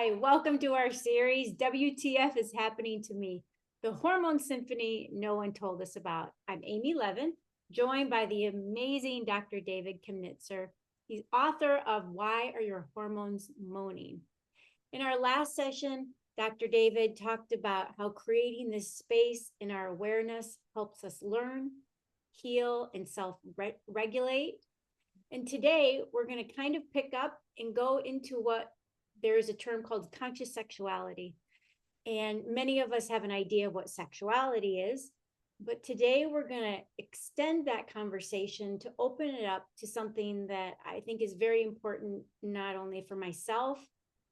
Hi, welcome to our series, WTF is Happening to Me, the hormone symphony no one told us about. I'm Amy Levin, joined by the amazing Dr. David Kemnitzer. He's author of Why Are Your Hormones Moaning? In our last session, Dr. David talked about how creating this space in our awareness helps us learn, heal, and self-regulate. And today we're going to kind of pick up and go into what there is a term called conscious sexuality. And many of us have an idea of what sexuality is. But today we're going to extend that conversation to open it up to something that I think is very important, not only for myself,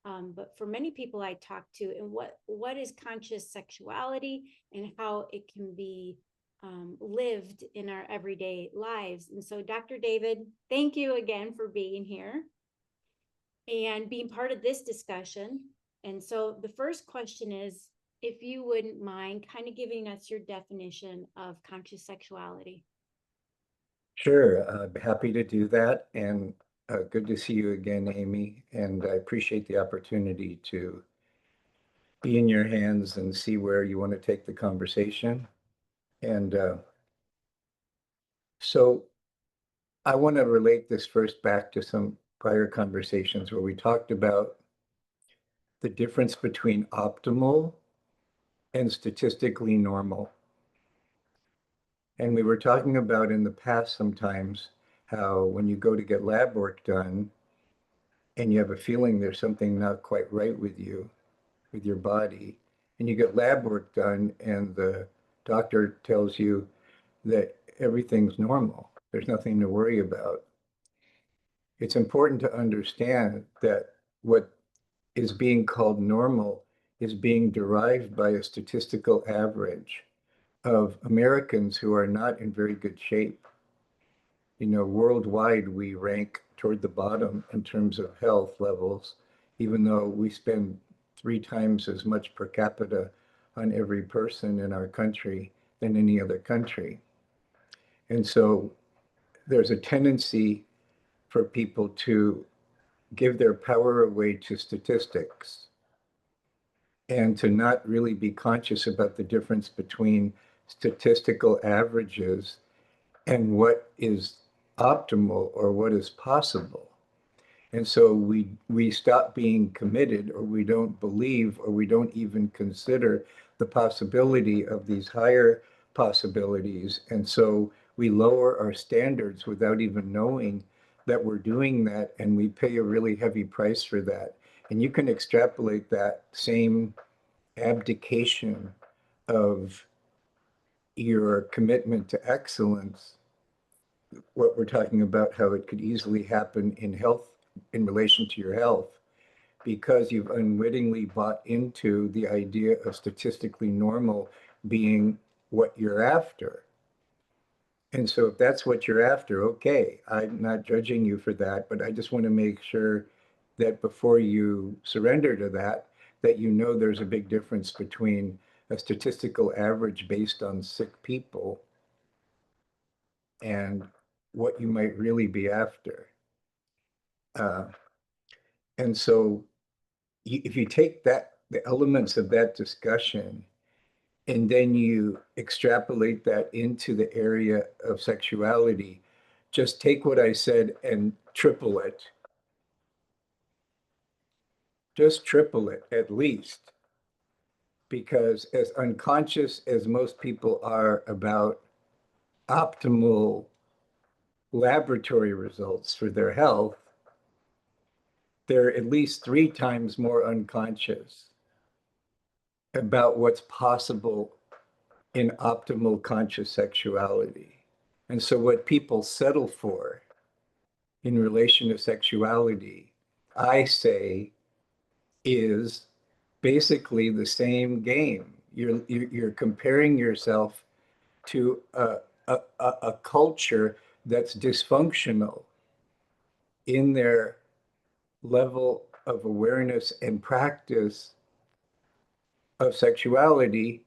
but for many people I talk to, and what is conscious sexuality and how it can be lived in our everyday lives. And so, Dr. David, thank you again for being here and being part of this discussion. And so the first question is, if you wouldn't mind kind of giving us your definition of conscious sexuality. Sure, I'd be happy to do that. And good to see you again, Amy. And I appreciate the opportunity to be in your hands and see where you want to take the conversation. And so I want to relate this first back to some prior conversations where we talked about the difference between optimal and statistically normal. And we were talking about in the past sometimes how when you go to get lab work done, and you have a feeling there's something not quite right with you, with your body, and you get lab work done, and the doctor tells you that everything's normal, there's nothing to worry about. It's important to understand that what is being called normal is being derived by a statistical average of Americans who are not in very good shape. You know, worldwide, we rank toward the bottom in terms of health levels, even though we spend 3 times as much per capita on every person in our country than any other country. And so there's a tendency for people to give their power away to statistics and to not really be conscious about the difference between statistical averages and what is optimal or what is possible. And so we stop being committed, or we don't believe, or we don't even consider the possibility of these higher possibilities. And so we lower our standards without even knowing that we're doing that, and we pay a really heavy price for that. And you can extrapolate that same abdication of your commitment to excellence, what we're talking about, how it could easily happen in health, in relation to your health, because you've unwittingly bought into the idea of statistically normal being what you're after. And so if that's what you're after, okay, I'm not judging you for that, but I just want to make sure that before you surrender to that, that you know there's a big difference between a statistical average based on sick people and what you might really be after. Uh, and so if you take that, the elements of that discussion, and then you extrapolate that into the area of sexuality, just take what I said and triple it. Just triple it at least. Because as unconscious as most people are about optimal laboratory results for their health, they're at least 3 times more unconscious about what's possible in optimal conscious sexuality. And so what people settle for in relation to sexuality, I say, is basically the same game. You're comparing yourself to a culture that's dysfunctional in their level of awareness and practice of sexuality.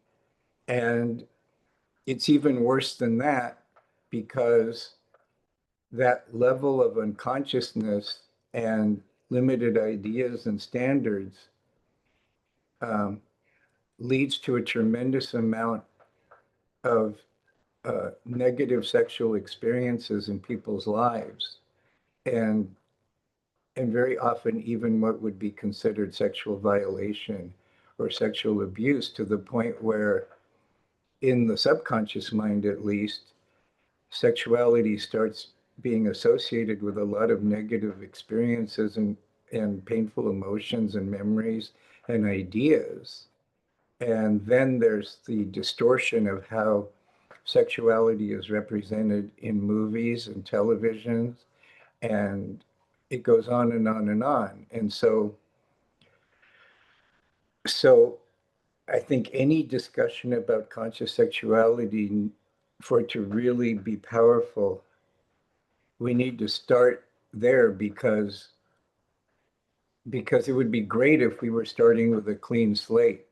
And it's even worse than that, because that level of unconsciousness and limited ideas and standards um, leads to a tremendous amount of negative sexual experiences in people's lives, and very often even what would be considered sexual violation or sexual abuse, to the point where, in the subconscious mind at least, sexuality starts being associated with a lot of negative experiences and painful emotions and memories and ideas. And then there's the distortion of how sexuality is represented in movies and televisions, and it goes on and on and on. And so I think any discussion about conscious sexuality, for it to really be powerful, we need to start there, because it would be great if we were starting with a clean slate.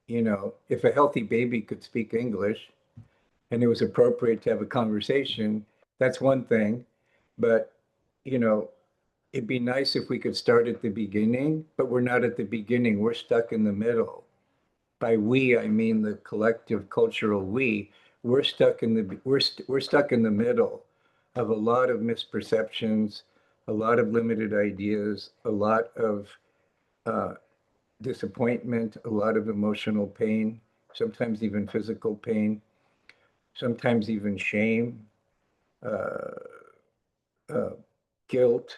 You know, if a healthy baby could speak English and it was appropriate to have a conversation, that's one thing. But, you know, it'd be nice if we could start at the beginning, but we're not at the beginning. We're stuck in the middle. By we, I mean the collective cultural we. We're stuck in the middle of a lot of misperceptions, a lot of limited ideas, a lot of uh, disappointment, a lot of emotional pain, sometimes even physical pain, sometimes even shame, uh, uh, guilt,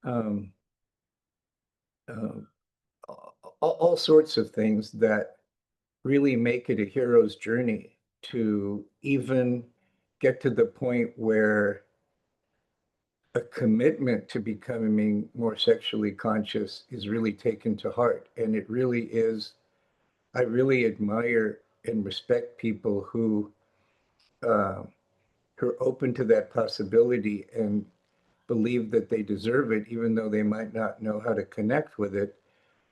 um, uh, all sorts of things that really make it a hero's journey to even get to the point where a commitment to becoming more sexually conscious is really taken to heart. And it really is, I really admire and respect people uh, who are open to that possibility and believe that they deserve it, even though they might not know how to connect with it,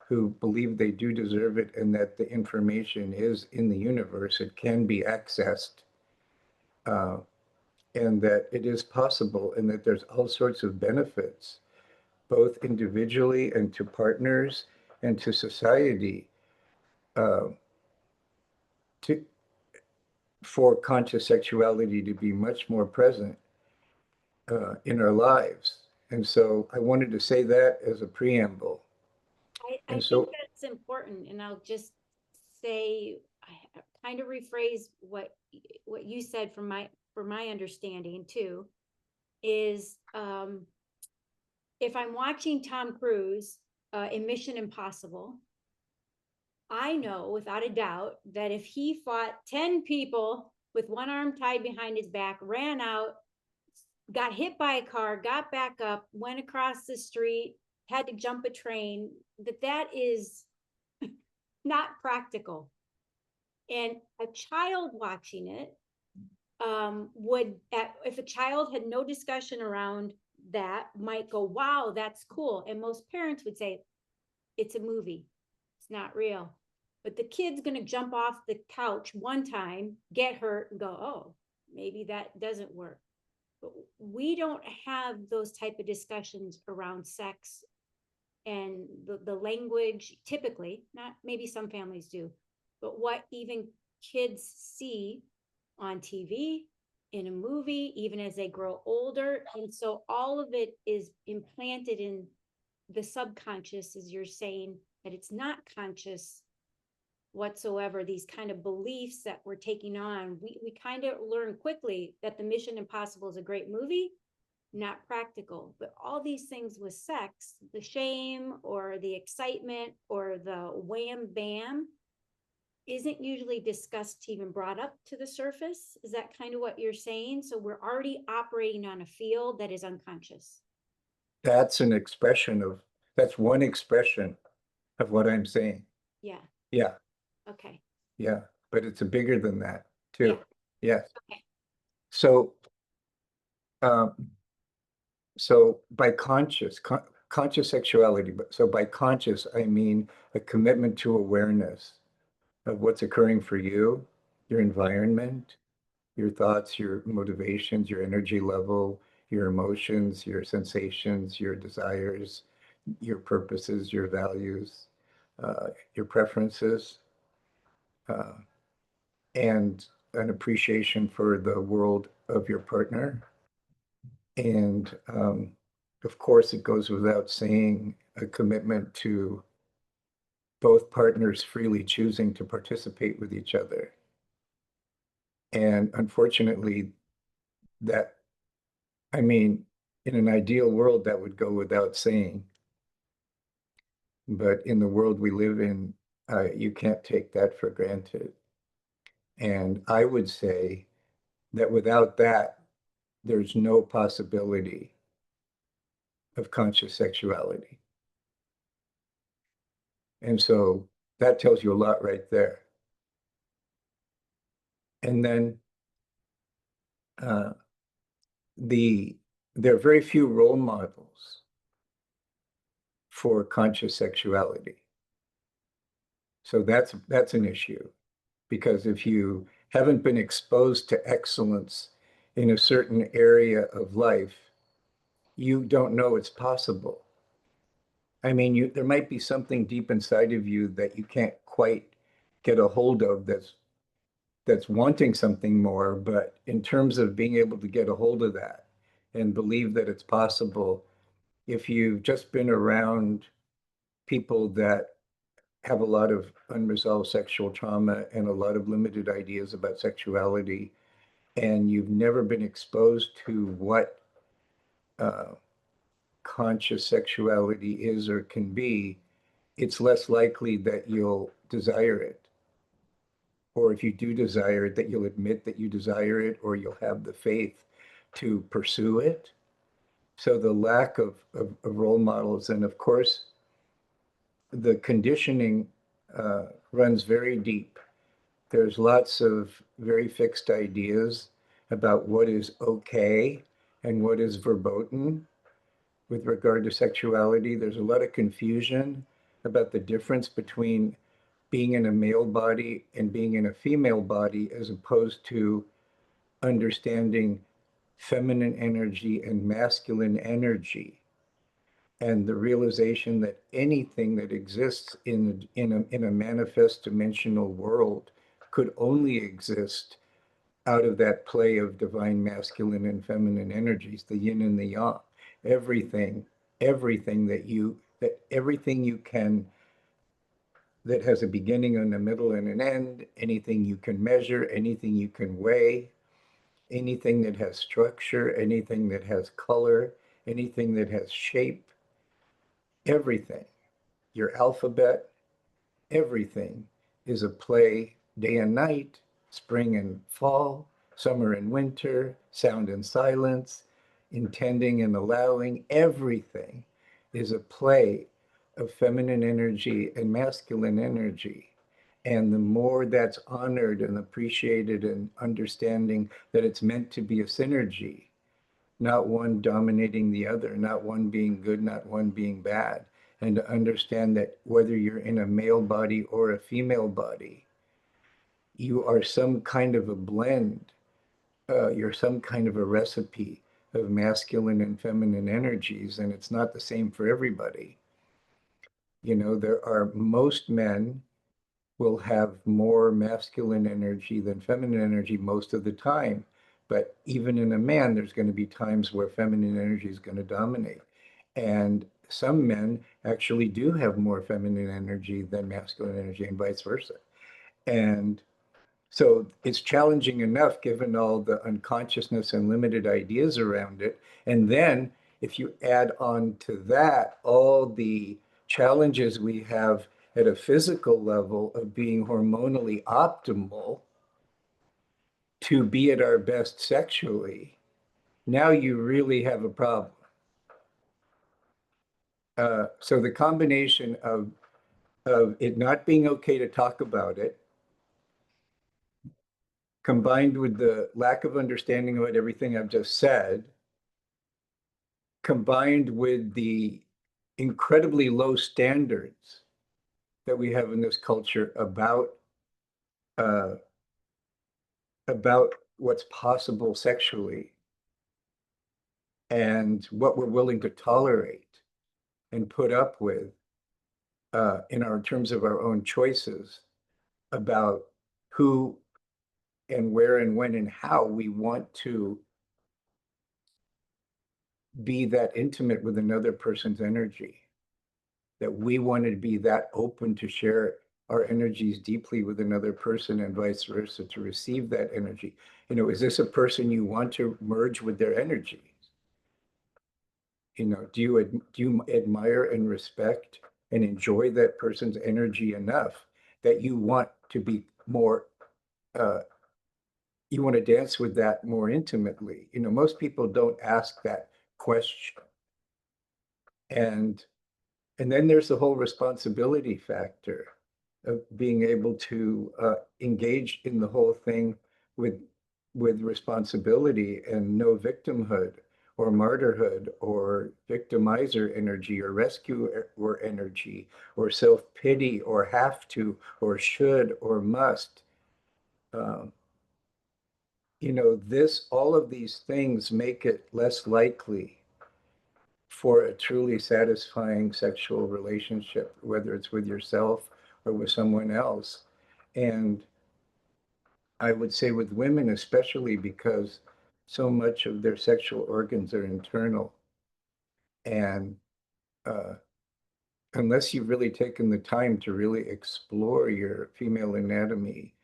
who believe they do deserve it and that the information is in the universe, it can be accessed, uh, and that it is possible, and that there's all sorts of benefits, both individually and to partners and to society, uh, to, for conscious sexuality to be much more present in our lives. And so I wanted to say that as a preamble. I And think so that's important, and I'll just say, I kind of rephrase what you said from my understanding too, is if I'm watching Tom Cruise in Mission Impossible, I know without a doubt that if he fought 10 people with one arm tied behind his back, ran out, got hit by a car, got back up, went across the street, had to jump a train, that is not practical. And a child watching it would, if a child had no discussion around that, might go, wow, that's cool. And most parents would say, it's a movie, it's not real. But the kid's going to jump off the couch one time, get hurt, and go, oh, maybe that doesn't work. But we don't have those type of discussions around sex and the language, typically. Not, maybe some families do, but what even kids see on TV, in a movie, even as they grow older. And so all of it is implanted in the subconscious, as you're saying, that it's not conscious whatsoever. These kind of beliefs that we're taking on, we kind of learn quickly that the Mission Impossible is a great movie, not practical. But all these things with sex, the shame or the excitement or the wham bam, isn't usually discussed to even brought up to the surface. Is that kind of what you're saying? So we're already operating on a field that is unconscious. that's an expression of, that's one expression of what I'm saying. Yeah. Yeah, Okay. yeah. But it's a bigger than that Yeah. too. Yes. Okay. So, um, so by conscious sexuality, but so by conscious, I mean a commitment to awareness of what's occurring for you, your environment, your thoughts, your motivations, your energy level, your emotions, your sensations, your desires, your purposes, your values, your preferences, uh, and an appreciation for the world of your partner. And of course, it goes without saying a commitment to both partners freely choosing to participate with each other. And unfortunately, that, I mean, in an ideal world, that would go without saying. But in the world we live in, you can't take that for granted. And I would say that without that, there's no possibility of conscious sexuality. And so that tells you a lot right there. And then uh, there are very few role models for conscious sexuality. So that's an issue, because if you haven't been exposed to excellence in a certain area of life, you don't know it's possible. I mean, there might be something deep inside of you that you can't quite get a hold of that's wanting something more, but in terms of being able to get a hold of that and believe that it's possible, if you've just been around people that have a lot of unresolved sexual trauma and a lot of limited ideas about sexuality, and you've never been exposed to what uh, conscious sexuality is or can be, it's less likely that you'll desire it. Or if you do desire it, that you'll admit that you desire it, or you'll have the faith to pursue it. So the lack of role models, and of course, the conditioning runs very deep. There's lots of very fixed ideas about what is okay and what is verboten with regard to sexuality. There's a lot of confusion about the difference between being in a male body and being in a female body, as opposed to understanding feminine energy and masculine energy, and the realization that anything that exists in a manifest dimensional world could only exist out of that play of divine masculine and feminine energies, the yin and the yang. Everything, everything you can, that has a beginning and a middle and an end, anything you can measure, anything you can weigh, anything that has structure, anything that has color, anything that has shape, everything, your alphabet, everything is a play, day and night, spring and fall, summer and winter, sound and silence, intending and allowing. Everything is a play of feminine energy and masculine energy. And the more that's honored and appreciated, and understanding that it's meant to be a synergy, not one dominating the other, not one being good, not one being bad. And to understand that whether you're in a male body or a female body, you are some kind of a blend. You're some kind of a recipe of masculine and feminine energies, and it's not the same for everybody. You know, most men will have more masculine energy than feminine energy most of the time. But even in a man, there's going to be times where feminine energy is going to dominate. And some men actually do have more feminine energy than masculine energy, and vice versa. And so it's challenging enough given all the unconsciousness and limited ideas around it. And then if you add on to that all the challenges we have at a physical level of being hormonally optimal to be at our best sexually, now you really have a problem. So the combination of it not being okay to talk about it, combined with the lack of understanding about everything I've just said, combined with the incredibly low standards that we have in this culture uh, about what's possible sexually and what we're willing to tolerate. and put up with in our terms of our own choices about who and where and when and how we want to be that intimate with another person's energy, that we want to be that open to share our energies deeply with another person and vice versa to receive that energy. Is this a person you want to merge with their energy? Do you admire and respect and enjoy that person's energy enough that you want to be more, you want to dance with that more intimately? Most people don't ask that question. And then there's the whole responsibility factor of being able to engage in the whole thing with responsibility and no victimhood or martyrhood or victimizer energy or rescuer energy or self-pity or have to or should or must. Um, all of these things make it less likely for a truly satisfying sexual relationship, whether it's with yourself or with someone else. And I would say with women, especially because so much of their sexual organs are internal. And uh, unless you've really taken the time to really explore your female anatomy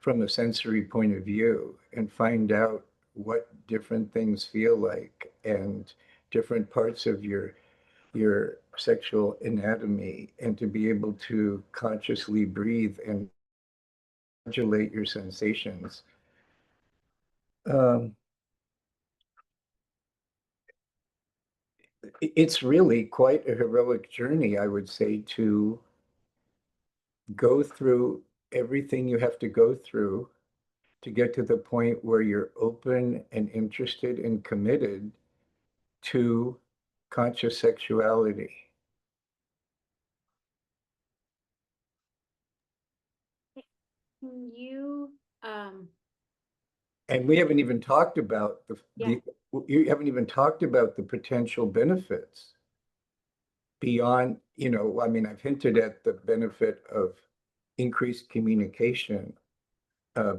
from a sensory point of view and find out what different things feel like and different parts of your sexual anatomy, and to be able to consciously breathe and modulate your sensations. Um, it's really quite a heroic journey, I would say, to go through everything you have to go through to get to the point where you're open and interested and committed to conscious sexuality. You, um, And we haven't even talked about yeah, you haven't even talked about the potential benefits beyond, I mean, I've hinted at the benefit of increased communication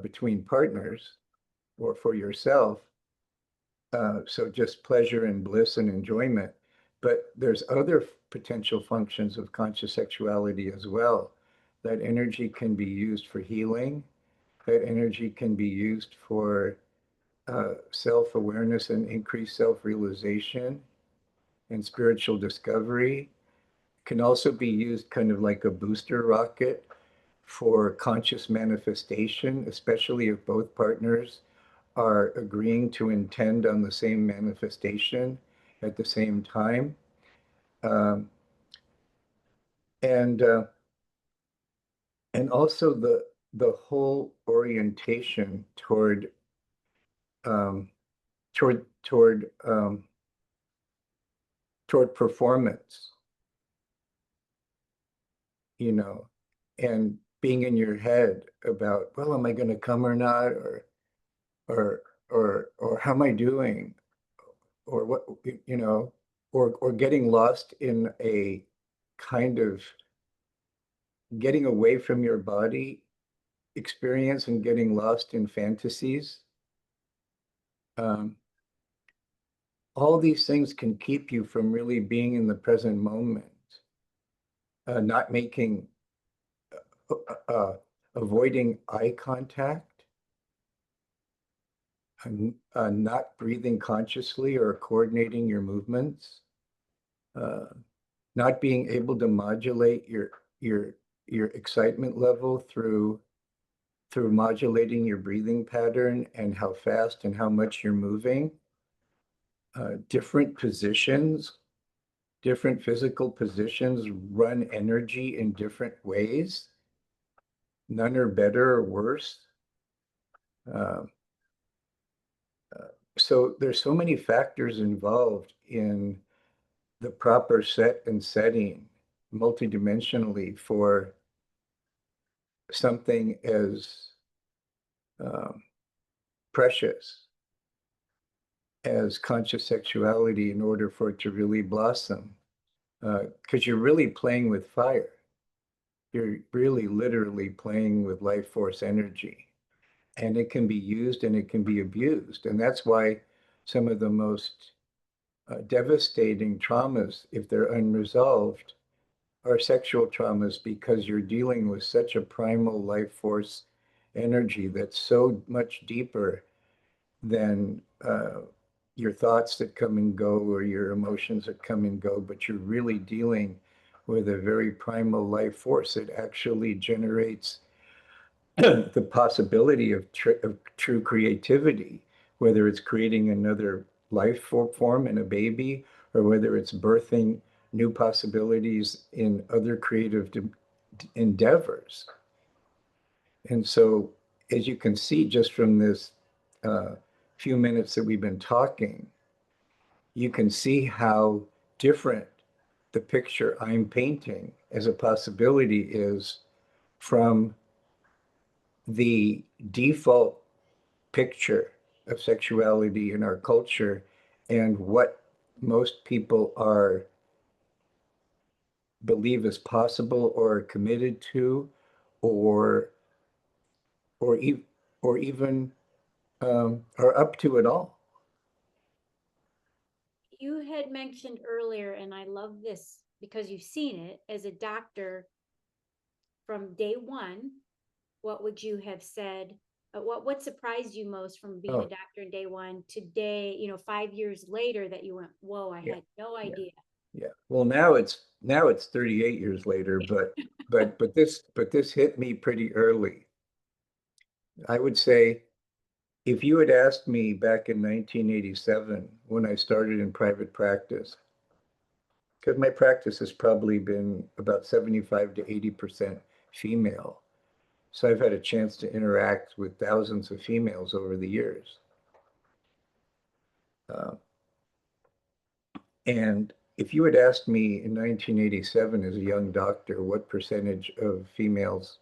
between partners or for yourself. So just pleasure and bliss and enjoyment. But there's other potential functions of conscious sexuality as well. That energy can be used for healing. That energy can be used for self-awareness and increased self-realization and spiritual discovery. Can also be used kind of like a booster rocket for conscious manifestation, especially if both partners are agreeing to intend on the same manifestation at the same time. Um, and and also the whole orientation um, toward toward toward performance, you know, and being in your head about, well, am I going to come or not, or or how am I doing, or what, or getting lost in a kind of getting away from your body experience and getting lost in fantasies. Um, all these things can keep you from really being in the present moment, not making, avoiding eye contact, not breathing consciously or coordinating your movements, uh, not being able to modulate your your excitement level through modulating your breathing pattern and how fast and how much you're moving. Different positions, different physical positions run energy in different ways. None are better or worse. Uh, so there's so many factors involved in the proper set and setting multidimensionally for something as um, precious as conscious sexuality in order for it to really blossom. because you're really playing with fire. You're really literally playing with life force energy, and it can be used and it can be abused. And that's why some of the most devastating traumas, if they're unresolved, are sexual traumas, because you're dealing with such a primal life force energy that's so much deeper than your thoughts that come and go or your emotions that come and go, but you're really dealing with a very primal life force that actually generates the possibility of true creativity, whether it's creating another life form in a baby, or whether it's birthing new possibilities in other creative endeavors. And so, as you can see just from this uh, few minutes that we've been talking, you can see how different the picture I'm painting as a possibility is from the default picture of sexuality in our culture and what most people are believe is possible or committed to, or or, e or even are up to at all. You had mentioned earlier, and I love this because you've seen it as a doctor from day one. What would you have said? What surprised you most from being a Oh, doctor in day one to day, 5 years later, that you went, whoa, I yeah, had no yeah, idea. yeah. Well, now it's 38 years later, but this hit me pretty early. I would say if you had asked me back in 1987 when I started in private practice, because my practice has probably been about 75 to 80% female. So I've had a chance to interact with thousands of females over the years. Uh, and if you had asked me in 1987 as a young doctor what percentage of females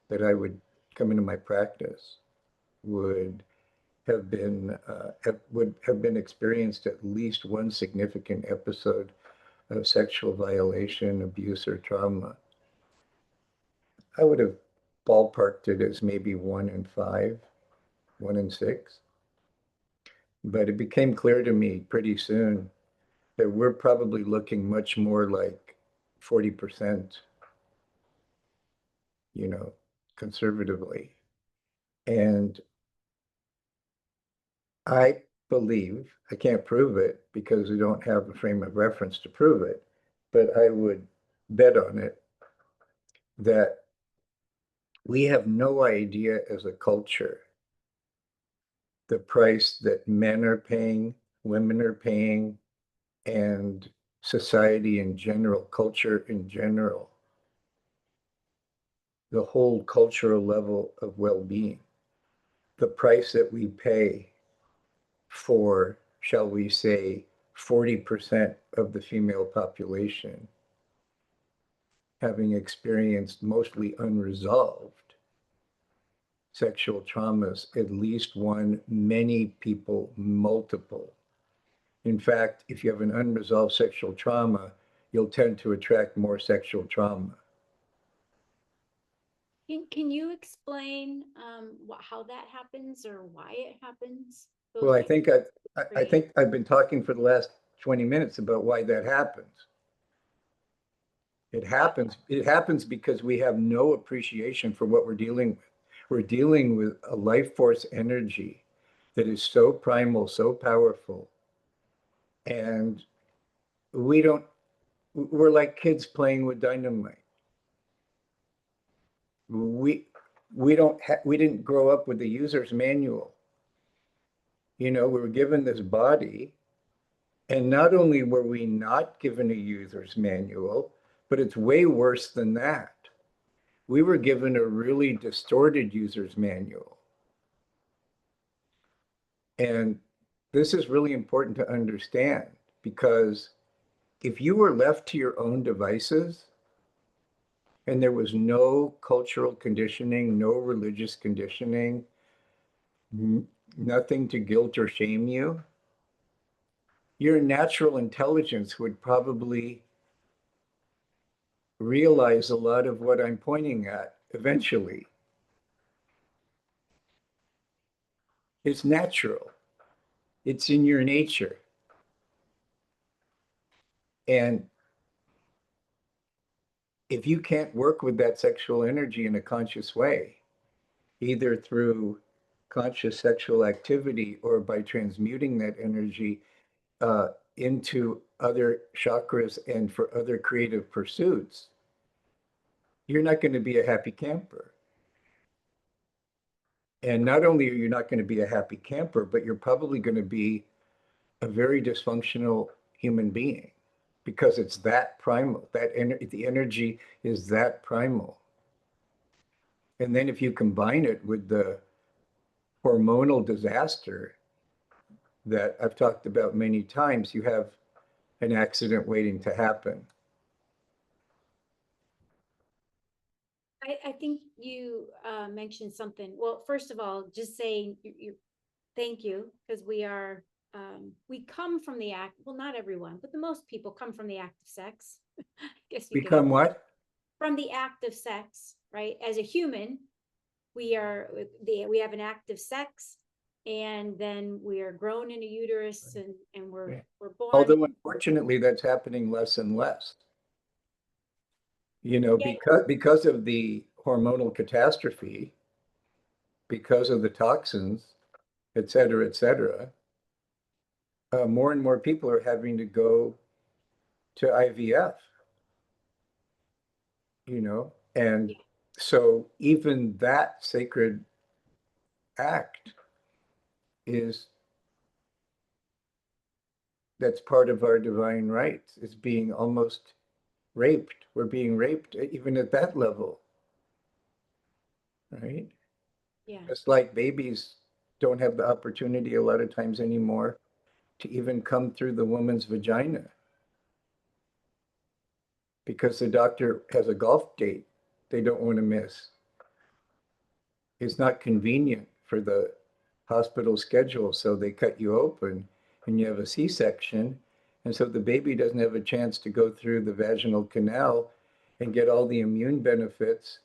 that I would come into my practice would would have been experienced at least one significant episode of sexual violation, abuse, or trauma, I would have ballparked it as maybe 1 in 5, 1 in 6. But it became clear to me pretty soon that we're probably looking much more like 40%, you know, conservatively. And I believe, I can't prove it because we don't have a frame of reference to prove it, but I would bet on it that we have no idea as a culture the price that men are paying, women are paying, and society in general, culture in general, the whole cultural level of well-being, the price that we pay for, shall we say, 40% of the female population having experienced mostly unresolved sexual traumas, at least one, many people, multiple. In fact, if you have an unresolved sexual trauma, you'll tend to attract more sexual trauma. Can you explain how that happens or why it happens? Well, Those I crazy. think I've been talking for the last 20 minutes about why that happens. It happens because we have no appreciation for what we're dealing with. We're dealing with a life force energy that is so primal, so powerful, and we don't we're like kids playing with dynamite. We we didn't grow up with the user's manual. We were given this body, and not only were we not given a user's manual, but it's way worse than that. We were given a really distorted user's manual. And this is really important to understand, because if you were left to your own devices and there was no cultural conditioning, no religious conditioning, nothing to guilt or shame you, your natural intelligence would probably realize a lot of what I'm pointing at eventually. It's natural. It's in your nature. And if you can't work with that sexual energy in a conscious way, either through conscious sexual activity or by transmuting that energy into other chakras and for other creative pursuits, you're not going to be a happy camper. And not only are you not going to be a happy camper, but you're probably going to be a very dysfunctional human being because it's that primal. The energy is that primal. And then if you combine it with the hormonal disaster that I've talked about many times, you have an accident waiting to happen. I think you mentioned something. Well, first of all, just saying thank you, because we come from the act, well, not everyone, but the most people come from the act of sex. I guess you could Become what? from the act of sex, right? As a human, we have an act of sex, and then we are grown in a uterus, and we're born. Although unfortunately that's happening less and less. You know, Yeah, because of the hormonal catastrophe, because of the toxins, et cetera, more and more people are having to go to IVF, you know, and so even that sacred act is that's part of our divine rights is being almost raped. We're being raped even at that level, right? yeah, It's like babies don't have the opportunity a lot of times anymore to even come through the woman's vagina because the doctor has a golf date they don't want to miss. It's not convenient for the hospital schedule, so they cut you open and you have a C-section. And so the baby doesn't have a chance to go through the vaginal canal and get all the immune benefits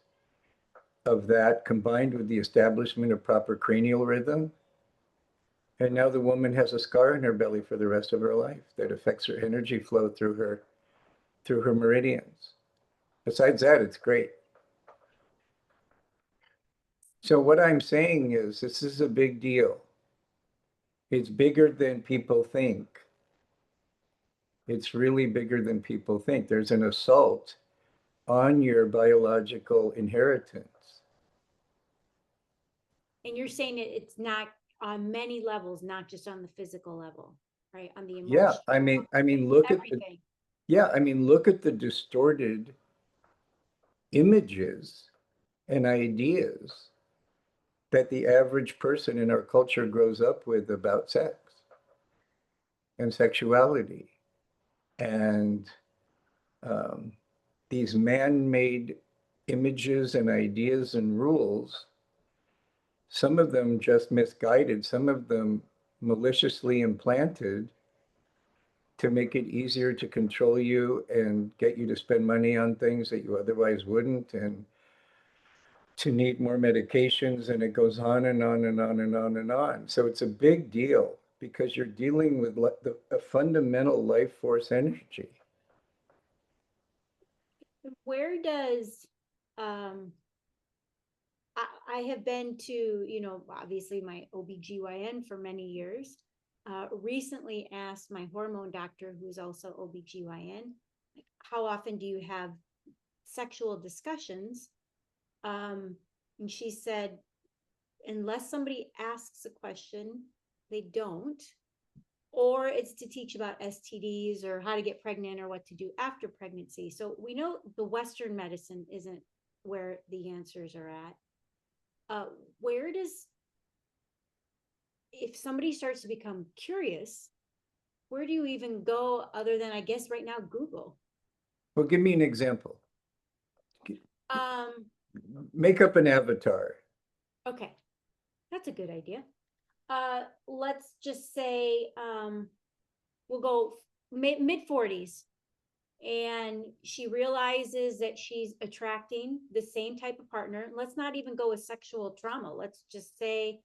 of that combined with the establishment of proper cranial rhythm. And now the woman has a scar in her belly for the rest of her life that affects her energy flow through her meridians. Besides that, it's great. So what I'm saying is this is a big deal. It's bigger than people think. It's really bigger than people think. There's an assault on your biological inheritance. and you're saying it's not on many levels, not just on the physical level, right? On the Yeah, emotional, look at the everything. look at the distorted images and ideas that the average person in our culture grows up with about sex and sexuality and um, these man-made images and ideas and rules, some of them just misguided, some of them maliciously implanted to make it easier to control you and get you to spend money on things that you otherwise wouldn't, and to need more medications, and it goes on and on and on and on and on. So it's a big deal because you're dealing with a fundamental life force energy. Where does um I have been to, obviously my OBGYN for many years. Recently asked my hormone doctor, who's also OBGYN, like, how often do you have sexual discussions? And she said, unless somebody asks a question, they don't. Or it's to teach about STDs or how to get pregnant or what to do after pregnancy. So we know the Western medicine isn't where the answers are at. Where does, if somebody starts to become curious, where do you even go other than, I guess, right now, Google? Well, give me an example. Um, Make up an avatar. okay, that's a good idea. Let's just say we'll go mid 40s, and she realizes that she's attracting the same type of partner. Let's not even go with sexual trauma. Let's just say,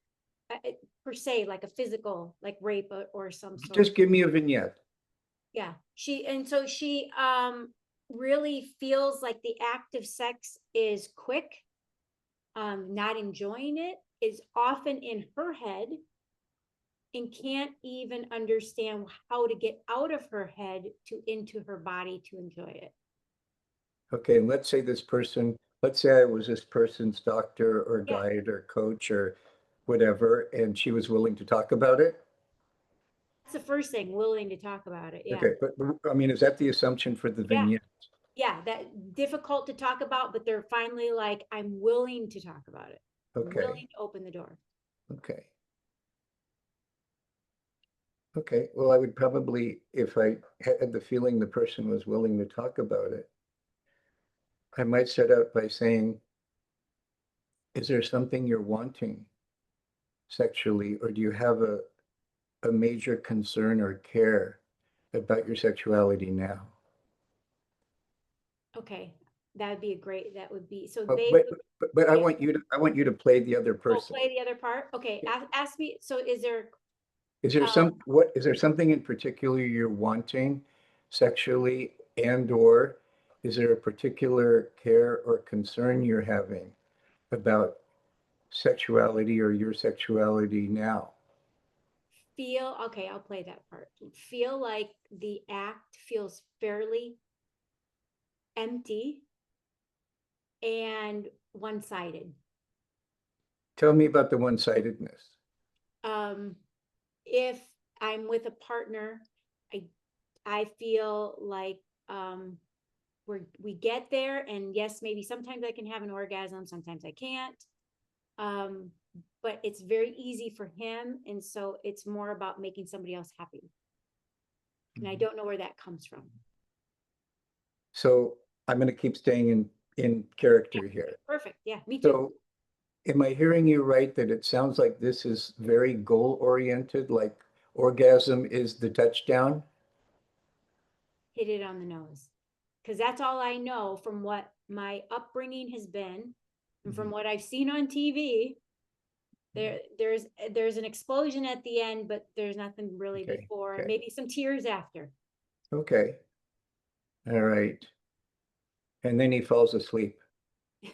per se, like a physical, like rape or some sort. Just give me a vignette. Yeah. So she really feels like the act of sex is quick, not enjoying it, is often in her head, and can't even understand how to get out of her head to into her body to enjoy it. Okay, and let's say let's say I was this person's doctor or Yeah. guide or coach or whatever, and she was willing to talk about it. That's the first thing, willing to talk about it. Yeah. Okay, but I mean, is that the assumption for the Yeah. vignette? Yeah. That difficult to talk about, but they're finally like, I'm willing to talk about it. Okay, Willing to open the door. okay. Okay, well, I would probably, if I had the feeling the person was willing to talk about it, I might start out by saying, is there something you're wanting sexually, or do you have a major concern or care about your sexuality now? Okay. That would be, so Oh, they would, but yeah. I want you to play the other Oh, person. play the other part. Okay. Yeah. Ask me. So is there, Is there um, is there something in particular you're wanting sexually, and or is there a particular care or concern you're having about sexuality or your sexuality now? okay, I'll play that part. Feel like the act feels fairly empty and one-sided. Tell me about the one-sidedness. Um, if I'm with a partner, I I feel like we get there, and yes, maybe sometimes I can have an orgasm, sometimes I can't. Um, but it's very easy for him, and so it's more about making somebody else happy. And I don't know where that comes from. So I'm going to keep staying in character here. Perfect. Yeah, me too. So am I hearing you right that it sounds like this is very goal oriented, like orgasm is the touchdown? Hit it on the nose. Because that's all I know from what my upbringing has been, and from what I've seen on TV. There's an explosion at the end, but there's nothing really Okay, before, and okay, maybe some tears after. okay. All right. And then he falls asleep, He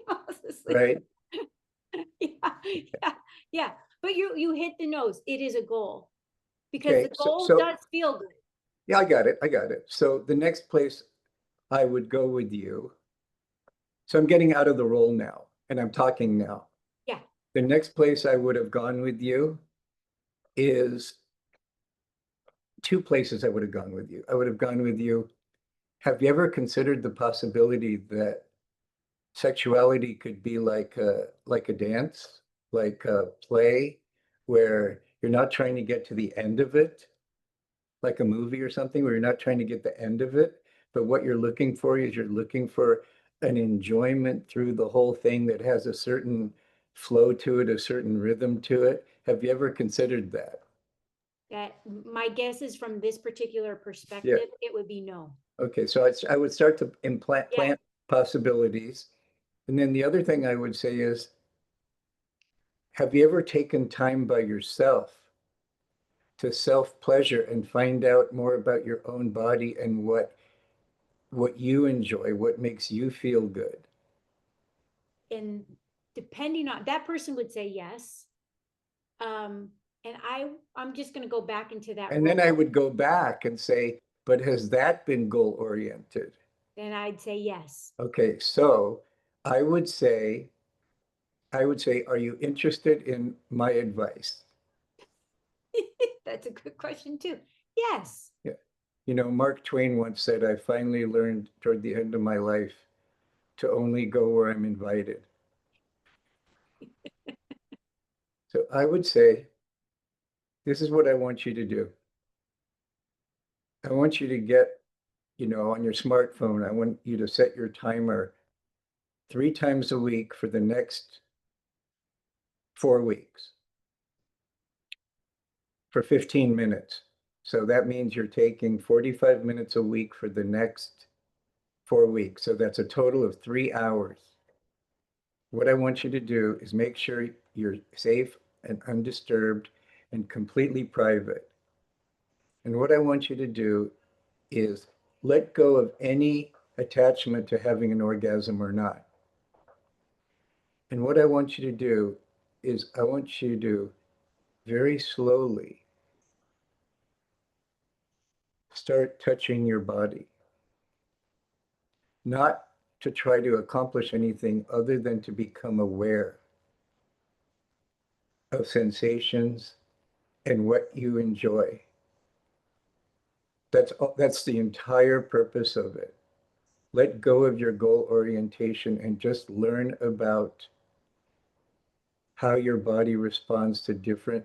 falls asleep. right? Yeah, yeah, yeah. But you hit the nose. It is a goal, because Okay, the goal so does feel good. yeah, I got it. I got it. So the next place I would go with you. So I'm getting out of the role now and I'm talking now. Yeah. The next place I would have gone with you is two places I would have gone with you. I would have gone with you. Have you ever considered the possibility that sexuality could be like a dance, like a play, where you're not trying to get to the end of it, like a movie or something, where you're not trying to get the end of it, but what you're looking for is you're looking for an enjoyment through the whole thing that has a certain flow to it, a certain rhythm to it. Have you ever considered that? That my guess is, from this particular Yeah. perspective, it would be no. Okay, so I would start to Yeah. plant possibilities. And then the other thing I would say is, have you ever taken time by yourself to self-pleasure and find out more about your own body and what you enjoy, what makes you feel good? And depending on that, person would say yes. Um, and I'm just going to go back into that And role. then I would go back and say, but has that been goal oriented? Then I'd say yes. Okay, so I would say, are you interested in my advice? That's a good question too. Yes. Yeah. You know, Mark Twain once said, I finally learned toward the end of my life to only go where I'm invited. So I would say, this is what I want you to do. I want you to get, on your smartphone, I want you to set your timer 3 times a week for the next 4 weeks for 15 minutes. So that means you're taking 45 minutes a week for the next 4 weeks. So that's a total of 3 hours. What I want you to do is make sure you're safe and undisturbed and completely private. And what I want you to do is let go of any attachment to having an orgasm or not. And what I want you to do is I want you to very slowly start touching your body, not to try to accomplish anything other than to become aware of sensations and what you enjoy. That's the entire purpose of it. Let go of your goal orientation and just learn about how your body responds to different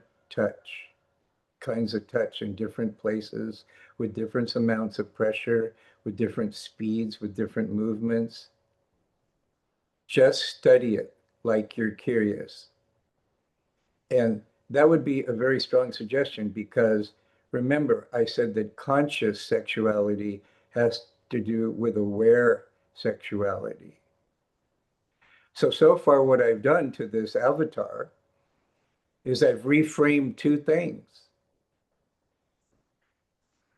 kinds of touch in different places, with different amounts of pressure, with different speeds, with different movements. Just study it like you're curious. And that would be a very strong suggestion because remember, I said that conscious sexuality has to do with aware sexuality. So far, what I've done to this avatar is I've reframed two things,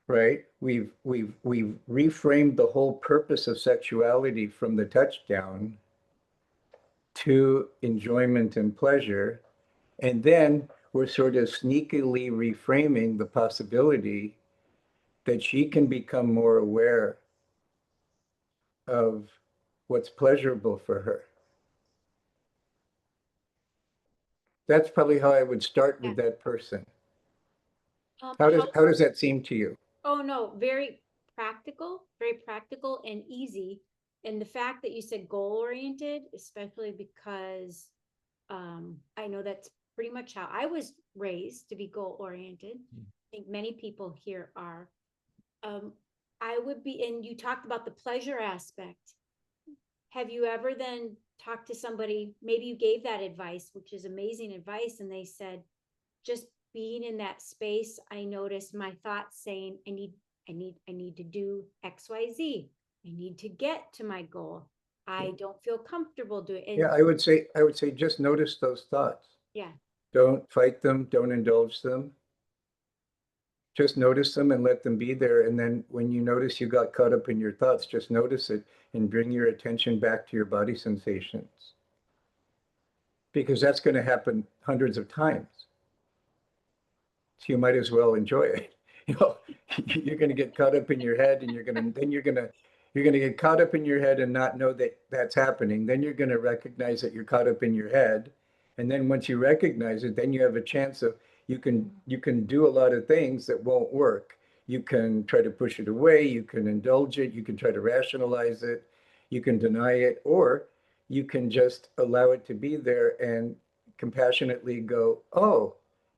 right? We've reframed the whole purpose of sexuality from the touchdown to enjoyment and pleasure. And then we're sort of sneakily reframing the possibility that she can become more aware of what's pleasurable for her. That's probably how I would start Yeah. with that person. How, How does that seem to you? oh no, very practical and easy. And the fact that you said goal oriented, especially because I know that's pretty much how I was raised, to be goal oriented. I think many people here are. Um, I would be, and you talked about the pleasure aspect. Have you ever then talked to somebody, maybe you gave that advice, which is amazing advice, and they said, just being in that space, I noticed my thoughts saying, I need to do XYZ. I need to get to my goal. I don't feel comfortable doing it. Yeah, And I would say just notice those thoughts. yeah, Don't fight them, don't indulge them. Just notice them and let them be there. And then when you notice you got caught up in your thoughts, just notice it and bring your attention back to your body sensations. Because that's going to happen hundreds of times. So you might as well enjoy it. You know, you're going to get caught up in your head and you're going to get caught up in your head and not know that that's happening. Then you're going to recognize that you're caught up in your head. And then once you recognize it, then you have a chance of you can do a lot of things that won't work. You can try to push it away, you can indulge it, you can try to rationalize it, you can deny it, or you can just allow it to be there and compassionately go, oh,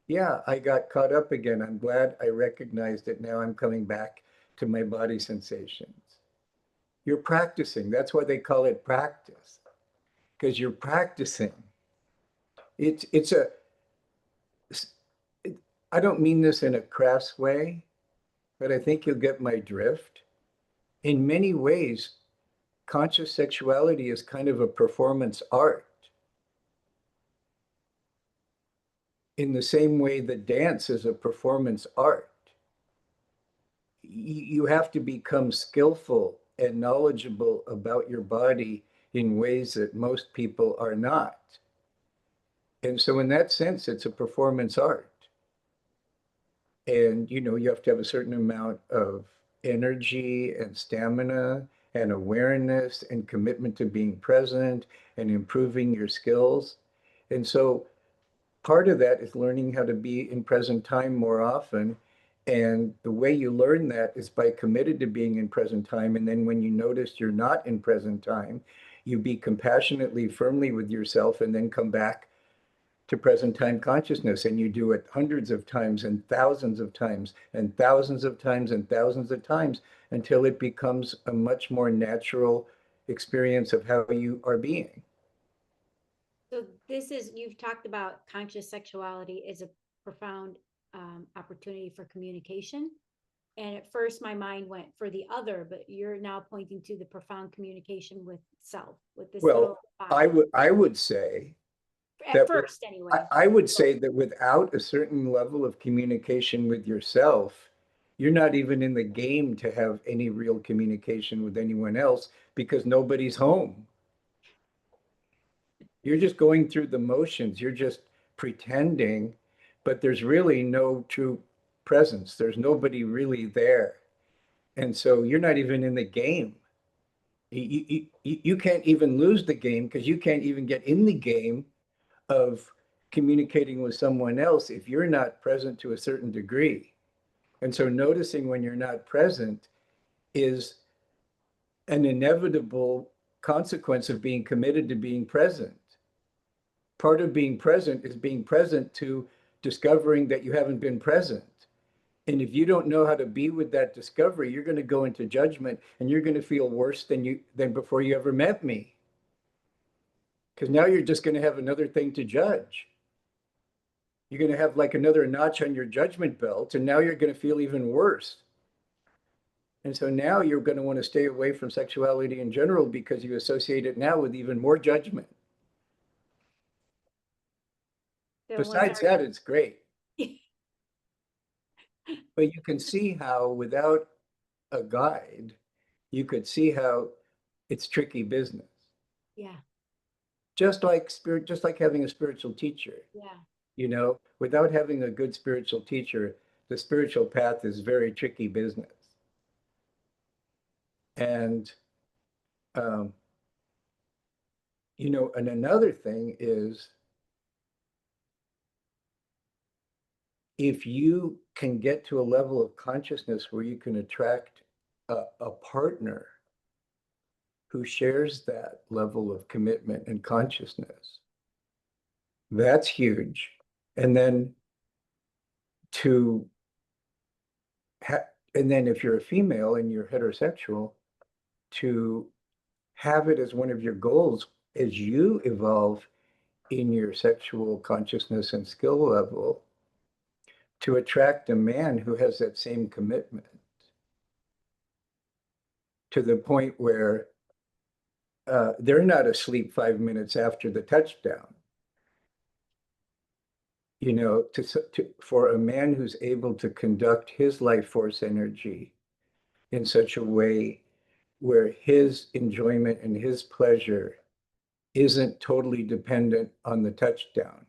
yeah, I got caught up again. I'm glad I recognized it. Now I'm coming back to my body sensations. You're practicing. That's why they call it practice, because you're practicing. It's a, it, I don't mean this in a crass way, but I think you'll get my drift. In many ways, conscious sexuality is kind of a performance art. In the same way that dance is a performance art. You have to become skillful and knowledgeable about your body in ways that most people are not. And so in that sense, it's a performance art. And you have to have a certain amount of energy and stamina and awareness and commitment to being present and improving your skills. And so part of that is learning how to be in present time more often. And the way you learn that is by committed to being in present time. And then when you notice you're not in present time, you be compassionately, firmly with yourself, and then come back to present time consciousness. And you do it hundreds of times and thousands of times and thousands of times and thousands of times until it becomes a much more natural experience of how you are being. so you've talked about conscious sexuality is a profound opportunity for communication. And at first my mind went for the other, but you're now pointing to the profound communication with self, with this little Well, body. I would say At that first, anyway. I would say that without a certain level of communication with yourself, you're not even in the game to have any real communication with anyone else because nobody's home. You're just going through the motions. You're just pretending, but there's really no true presence. There's nobody really there. And so you're not even in the game. You can't even lose the game because you can't even get in the game of communicating with someone else if you're not present to a certain degree. And so noticing when you're not present is an inevitable consequence of being committed to being present. Part of being present is being present to discovering that you haven't been present. And if you don't know how to be with that discovery, you're going to go into judgment and you're going to feel worse than before you ever met me. Because now you're just going to have another thing to judge. You're going to have like another notch on your judgment belt, and now you're going to feel even worse. And so now you're going to want to stay away from sexuality in general because you associate it now with even more judgment. Besides that, it's great. But you can see how without a guide, you could see how it's tricky business. Yeah. Just like having a spiritual teacher. Yeah. You know, without having a good spiritual teacher, the spiritual path is very tricky business. And you know, and another thing is if you can get to a level of consciousness where you can attract a partner who shares that level of commitment and consciousness, that's huge. And then to and then if you're a female and you're heterosexual, to have it as one of your goals as you evolve in your sexual consciousness and skill level to attract a man who has that same commitment to the point where they're not asleep 5 minutes after the touchdown. You know, for a man who's able to conduct his life force energy in such a way where his enjoyment and his pleasure isn't totally dependent on the touchdown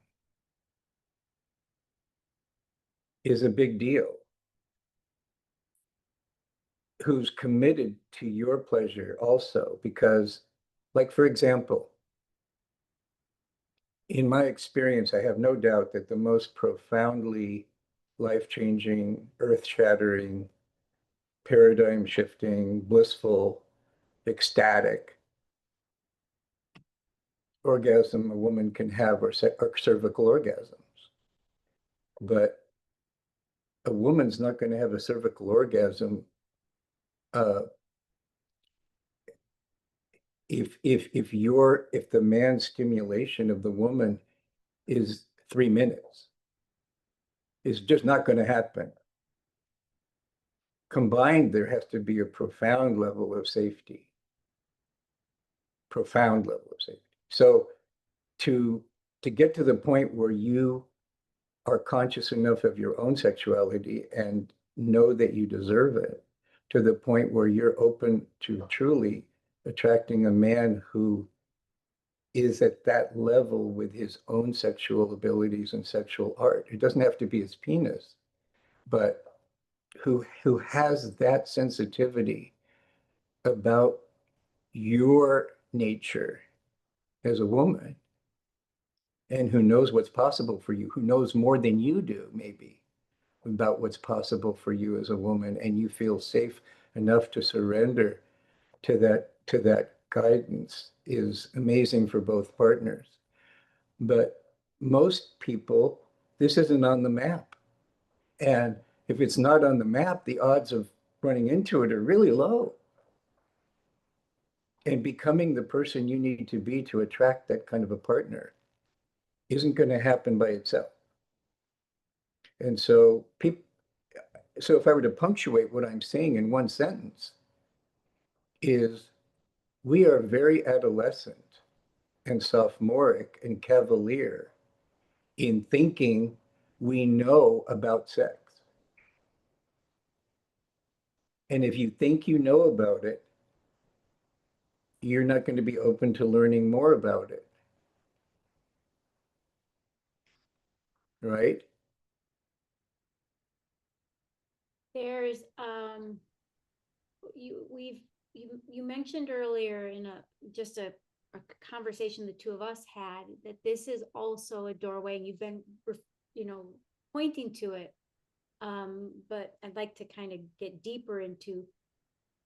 is a big deal. Who's committed to your pleasure also, because, like, for example, in my experience, I have no doubt that the most profoundly life-changing, earth-shattering, paradigm-shifting, blissful, ecstatic orgasm a woman can have are cervical orgasms. But a woman's not going to have a cervical orgasm if the man's stimulation of the woman is 3 minutes. It's just not going to happen. Combined, there has to be a profound level of safety. Profound level of safety. So to get to the point where you are conscious enough of your own sexuality and know that you deserve it, to the point where you're open to truly attracting a man who is at that level with his own sexual abilities and sexual art. It doesn't have to be his penis, but who has that sensitivity about your nature as a woman and who knows what's possible for you, who knows more than you do, maybe, about what's possible for you as a woman, and you feel safe enough to surrender to that guidance is amazing for both partners. But most people, this isn't on the map. And if it's not on the map, the odds of running into it are really low. And becoming the person you need to be to attract that kind of a partner isn't going to happen by itself. And so so if I were to punctuate what I'm saying in one sentence, is we are very adolescent and sophomoric and cavalier in thinking we know about sex. And if you think you know about it, you're not going to be open to learning more about it, right? There's you mentioned earlier in a conversation the two of us had that this is also a doorway, and you've been you know pointing to it, but I'd like to kind of get deeper into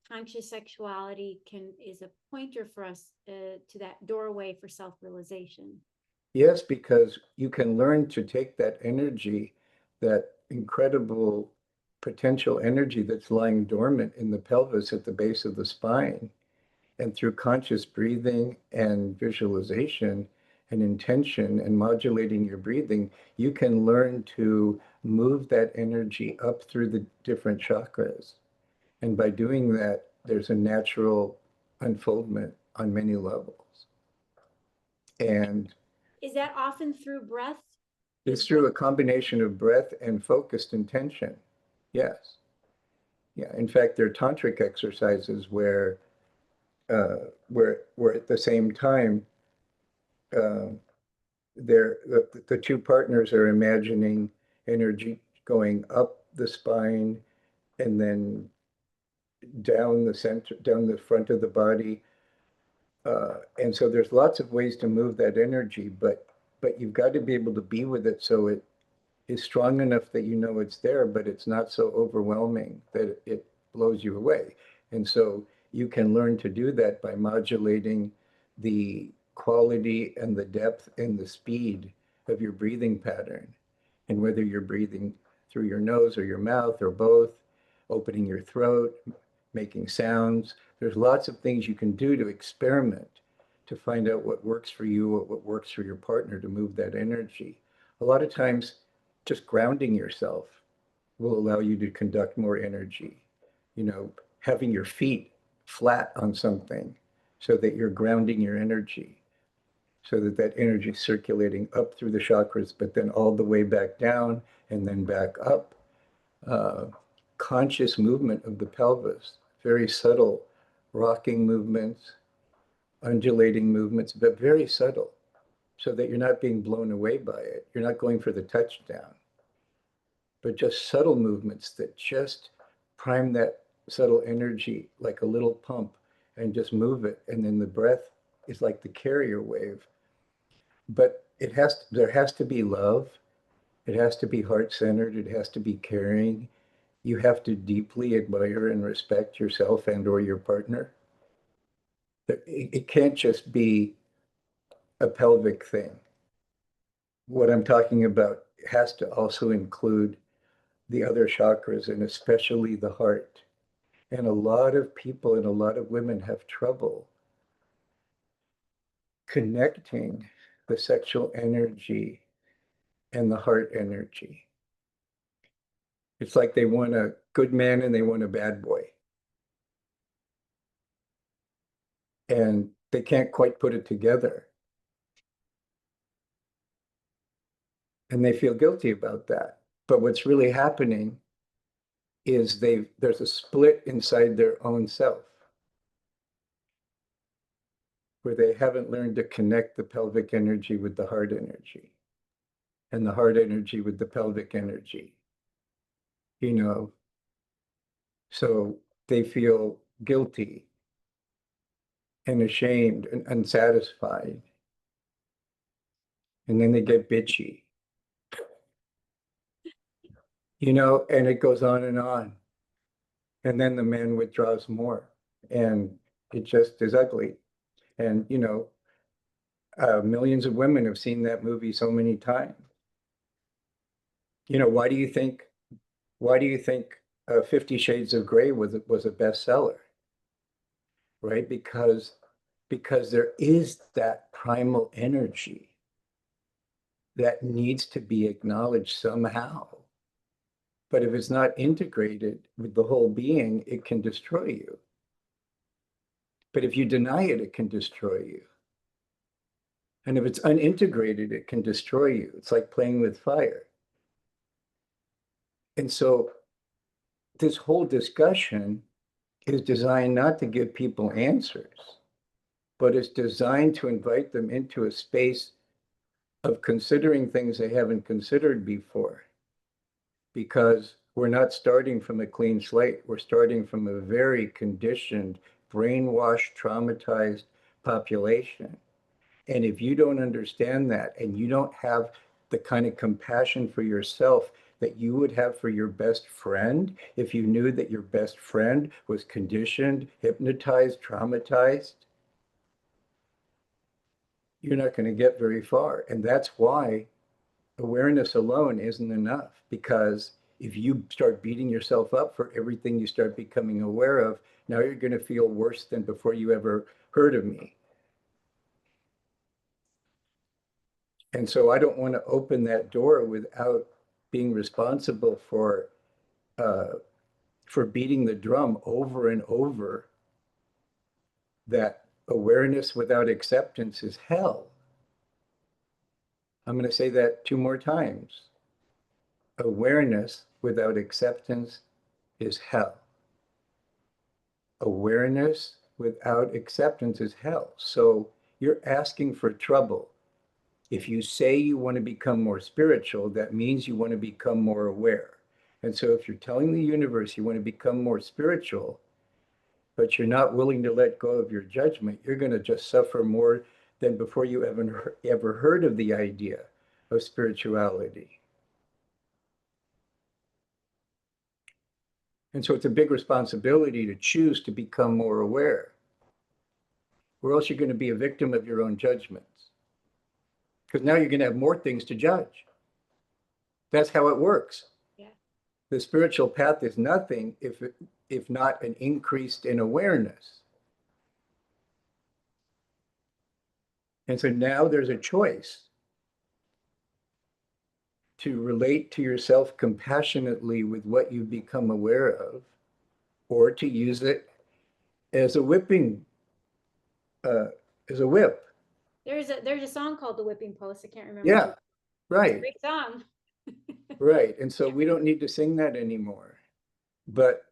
conscious sexuality is a pointer for us to that doorway for self-realization. Yes, because you can learn to take that energy, that incredible potential energy that's lying dormant in the pelvis at the base of the spine, and through conscious breathing and visualization and intention and modulating your breathing, you can learn to move that energy up through the different chakras. And by doing that, there's a natural unfoldment on many levels. And Is that often through breath? it's through a combination of breath and focused intention. Yes. Yeah. In fact, there are tantric exercises where at the same time, uh, the two partners are imagining energy going up the spine and then down the center, down the front of the body. And so there's lots of ways to move that energy, but you've got to be able to be with it so it is strong enough that you know it's there, but it's not so overwhelming that it blows you away. And so you can learn to do that by modulating the quality and the depth and the speed of your breathing pattern. And whether you're breathing through your nose or your mouth or both, opening your throat, making sounds. There's lots of things you can do to experiment to find out what works for you, what works for your partner to move that energy. A lot of times, just grounding yourself will allow you to conduct more energy. You know, having your feet flat on something so that you're grounding your energy, so that that energy is circulating up through the chakras, but then all the way back down and then back up. Uh, Conscious movement of the pelvis, very subtle rocking movements, undulating movements, but very subtle, so that you're not being blown away by it. You're not going for the touchdown, but just subtle movements that just prime that subtle energy like a little pump and just move it. And then the breath is like the carrier wave. But there has to be love. It has to be heart-centered. It has to be caring. You have to deeply admire and respect yourself and or your partner. It can't just be a pelvic thing. What I'm talking about has to also include the other chakras and especially the heart. And a lot of people and a lot of women have trouble connecting the sexual energy and the heart energy. It's like they want a good man and they want a bad boy. And they can't quite put it together. And they feel guilty about that. But what's really happening is there's a split inside their own self where they haven't learned to connect the pelvic energy with the heart energy and the heart energy with the pelvic energy, you know. So they feel guilty and ashamed and unsatisfied. And then they get bitchy, you know, and it goes on and on. And then the man withdraws more and it just is ugly. And, you know, millions of women have seen that movie so many times. You know, why do you think 50 Shades of Grey was a bestseller, right? Because there is that primal energy that needs to be acknowledged somehow. But if it's not integrated with the whole being, it can destroy you. But if you deny it, it can destroy you. And if it's unintegrated, it can destroy you. It's like playing with fire. And so this whole discussion is designed not to give people answers, but it's designed to invite them into a space of considering things they haven't considered before. Because we're not starting from a clean slate. We're starting from a very conditioned, brainwashed, traumatized population. And if you don't understand that and you don't have the kind of compassion for yourself that you would have for your best friend, if you knew that your best friend was conditioned, hypnotized, traumatized, you're not going to get very far. And that's why awareness alone isn't enough, because if you start beating yourself up for everything you start becoming aware of, now you're going to feel worse than before you ever heard of me. And so I don't want to open that door without being responsible uh, for beating the drum over and over that awareness without acceptance is hell. I'm going to say that 2 more times. Awareness without acceptance is hell. Awareness without acceptance is hell. So you're asking for trouble. If you say you want to become more spiritual, that means you want to become more aware. And so if you're telling the universe you want to become more spiritual, but you're not willing to let go of your judgment, you're going to just suffer more than before you ever heard of the idea of spirituality. And so it's a big responsibility to choose to become more aware, or else you're going to be a victim of your own judgments. Because now you're going to have more things to judge. That's how it works. Yeah. The spiritual path is nothing if not an increase in awareness. And so now there's a choice to relate to yourself compassionately with what you've become aware of, or to use it as a whipping, as a whip. There's a song called The Whipping Post. I can't remember. Yeah, It's a right, great song. right. And so we don't need to sing that anymore. But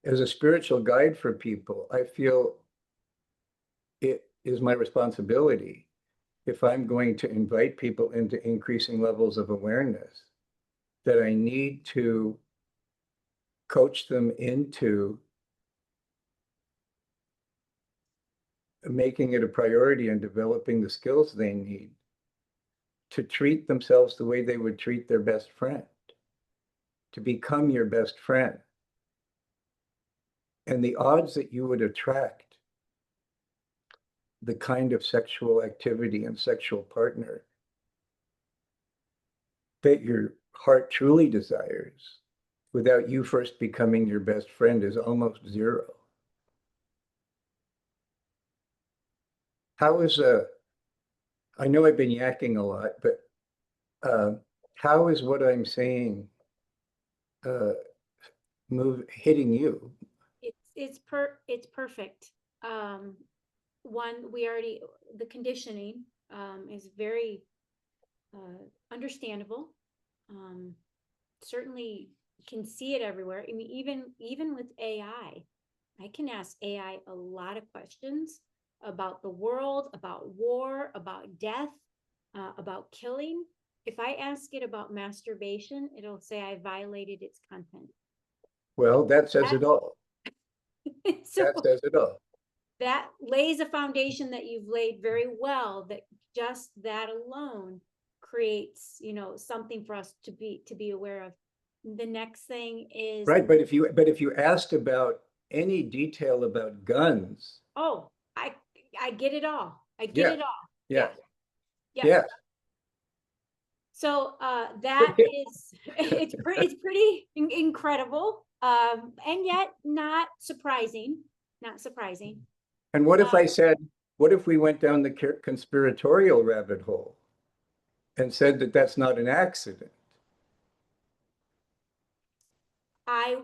as a spiritual guide for people, I feel it is my responsibility, if I'm going to invite people into increasing levels of awareness, that I need to coach them into making it a priority and developing the skills they need to treat themselves the way they would treat their best friend, to become your best friend. And the odds that you would attract the kind of sexual activity and sexual partner that your heart truly desires without you first becoming your best friend is almost zero. How is I know I've been yakking a lot, but how is what I'm saying uh, hitting you? It's perfect. One, we already, the conditioning is very understandable. Certainly can see it everywhere. I mean, even with AI, I can ask AI a lot of questions about the world, about war, about death, about killing. If I ask it about masturbation, it'll say I violated its content. Well, that says it all. So That says it all. that lays a foundation that you've laid very well, that just that alone creates, something for us to be aware of. The next thing is, Right, but if you asked about any detail about guns, oh, I get it all. I get yeah, it all. yeah, Yeah. yeah. So that is it's pretty incredible. And yet not surprising. Not surprising. And what if I said, what if we went down the conspiratorial rabbit hole and said that that's not an accident? I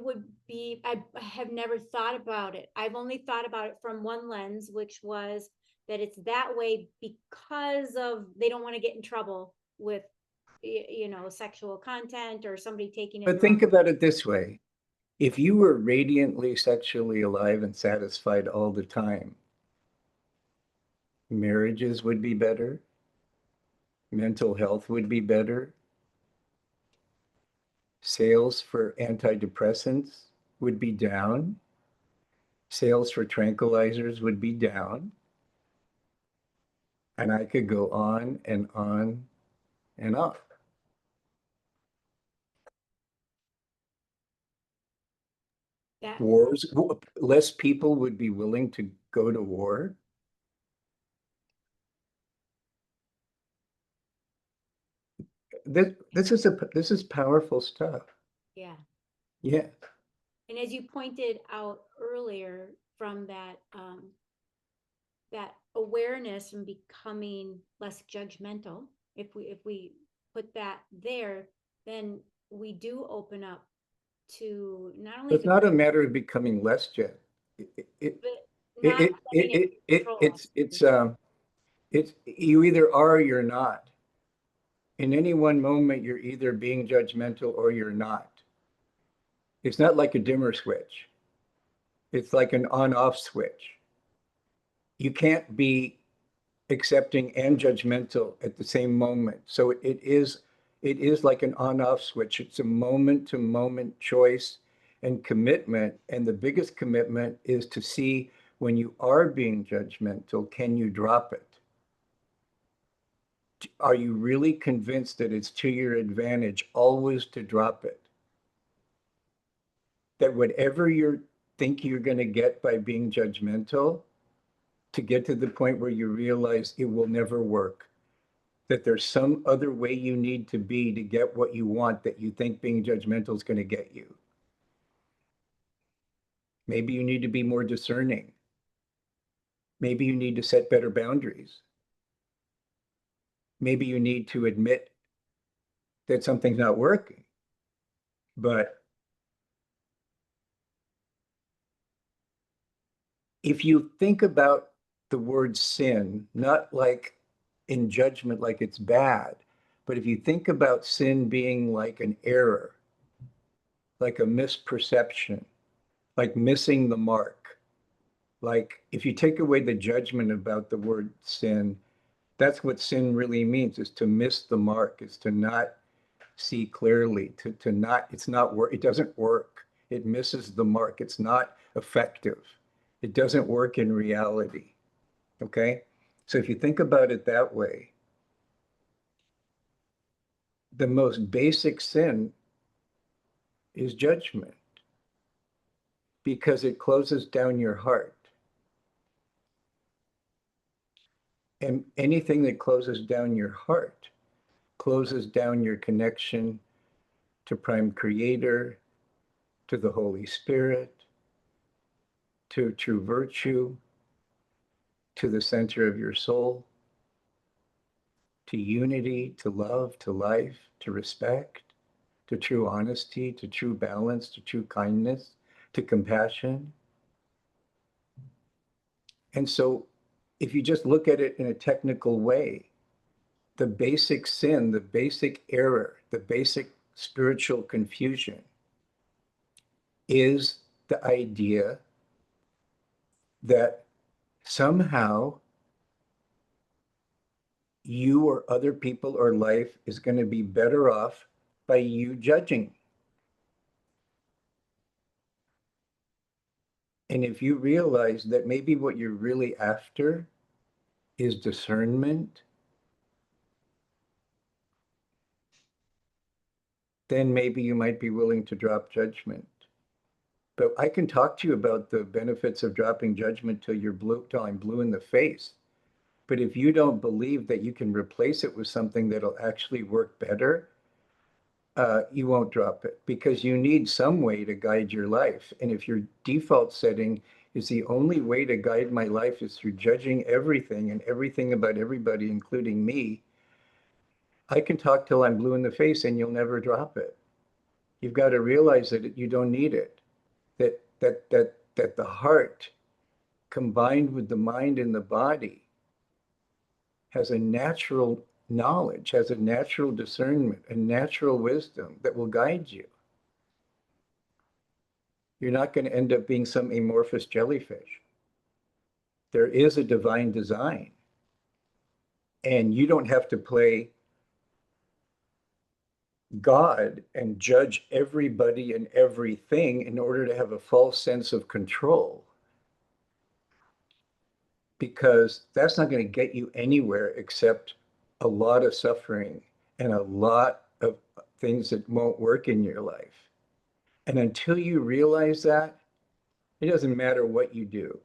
have never thought about it. I've only thought about it from one lens, which was that it's that way because of they don't want to get in trouble with, sexual content or somebody taking it But wrong. think about it this way. If you were radiantly sexually alive and satisfied all the time, marriages would be better, mental health would be better, sales for antidepressants would be down, sales for tranquilizers would be down, and I could go on and on and on. That Wars, less people would be willing to go to war. This is powerful stuff. yeah. Yeah. And as you pointed out earlier, from that awareness and becoming less judgmental, if we put that there, then we do open up to not only It's the, not a matter of becoming less jet. It, it, but it, not it, letting it it, it, control us. it's you either are or you're not. In any one moment, you're either being judgmental or you're not. It's not like a dimmer switch. It's like an on-off switch. You can't be accepting and judgmental at the same moment. So it is like an on-off switch. It's a moment-to-moment choice and commitment. And the biggest commitment is to see when you are being judgmental, can you drop it? Are you really convinced that it's to your advantage always to drop it? That whatever you think you're going to get by being judgmental, to get to the point where you realize it will never work, that there's some other way you need to be to get what you want that you think being judgmental is going to get you. Maybe you need to be more discerning. Maybe you need to set better boundaries. Maybe you need to admit that something's not working. But if you think about the word sin, not like in judgment, like it's bad, but if you think about sin being like an error, like a misperception, like missing the mark, like if you take away the judgment about the word sin, that's what sin really means, is to miss the mark, is to not see clearly, to not, it's not work, it doesn't work. It misses the mark. It's not effective. It doesn't work in reality. Okay? So if you think about it that way, the most basic sin is judgment because it closes down your heart. And anything that closes down your heart closes down your connection to Prime Creator, to the Holy Spirit, to true virtue, to the center of your soul, to unity, to love, to life, to respect, to true honesty, to true balance, to true kindness, to compassion. And so, if you just look at it in a technical way, the basic sin, the basic error, the basic spiritual confusion is the idea that somehow you or other people or life is going to be better off by you judging. And if you realize that maybe what you're really after is discernment, then maybe you might be willing to drop judgment. But I can talk to you about the benefits of dropping judgment till I'm blue in the face. But if you don't believe that you can replace it with something that'll actually work better, you won't drop it because you need some way to guide your life. And if your default setting is the only way to guide my life is through judging everything and everything about everybody, including me, I can talk till I'm blue in the face and you'll never drop it. You've got to realize that you don't need it. That the heart combined with the mind and the body has a natural knowledge, has a natural discernment, a natural wisdom that will guide you. You're not going to end up being some amorphous jellyfish. There is a divine design, and you don't have to play God and judge everybody and everything in order to have a false sense of control, because that's not going to get you anywhere except a lot of suffering and a lot of things that won't work in your life. And until you realize that, it doesn't matter what you do.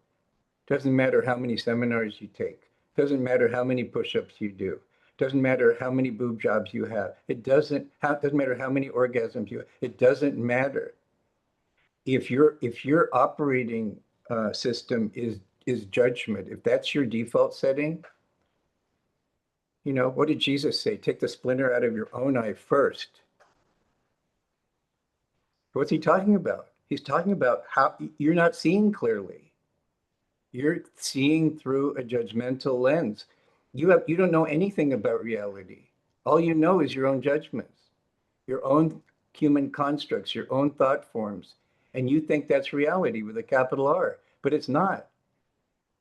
It doesn't matter how many seminars you take. It doesn't matter how many push-ups you do. It doesn't matter how many boob jobs you have. It doesn't matter how many orgasms you have. It doesn't matter. If your operating system is judgment, if that's your default setting, what did Jesus say? Take the splinter out of your own eye first. What's he talking about? He's talking about how you're not seeing clearly. You're seeing through a judgmental lens. You don't know anything about reality. All you know is your own judgments, your own human constructs, your own thought forms, and you think that's reality with a capital R, but it's not.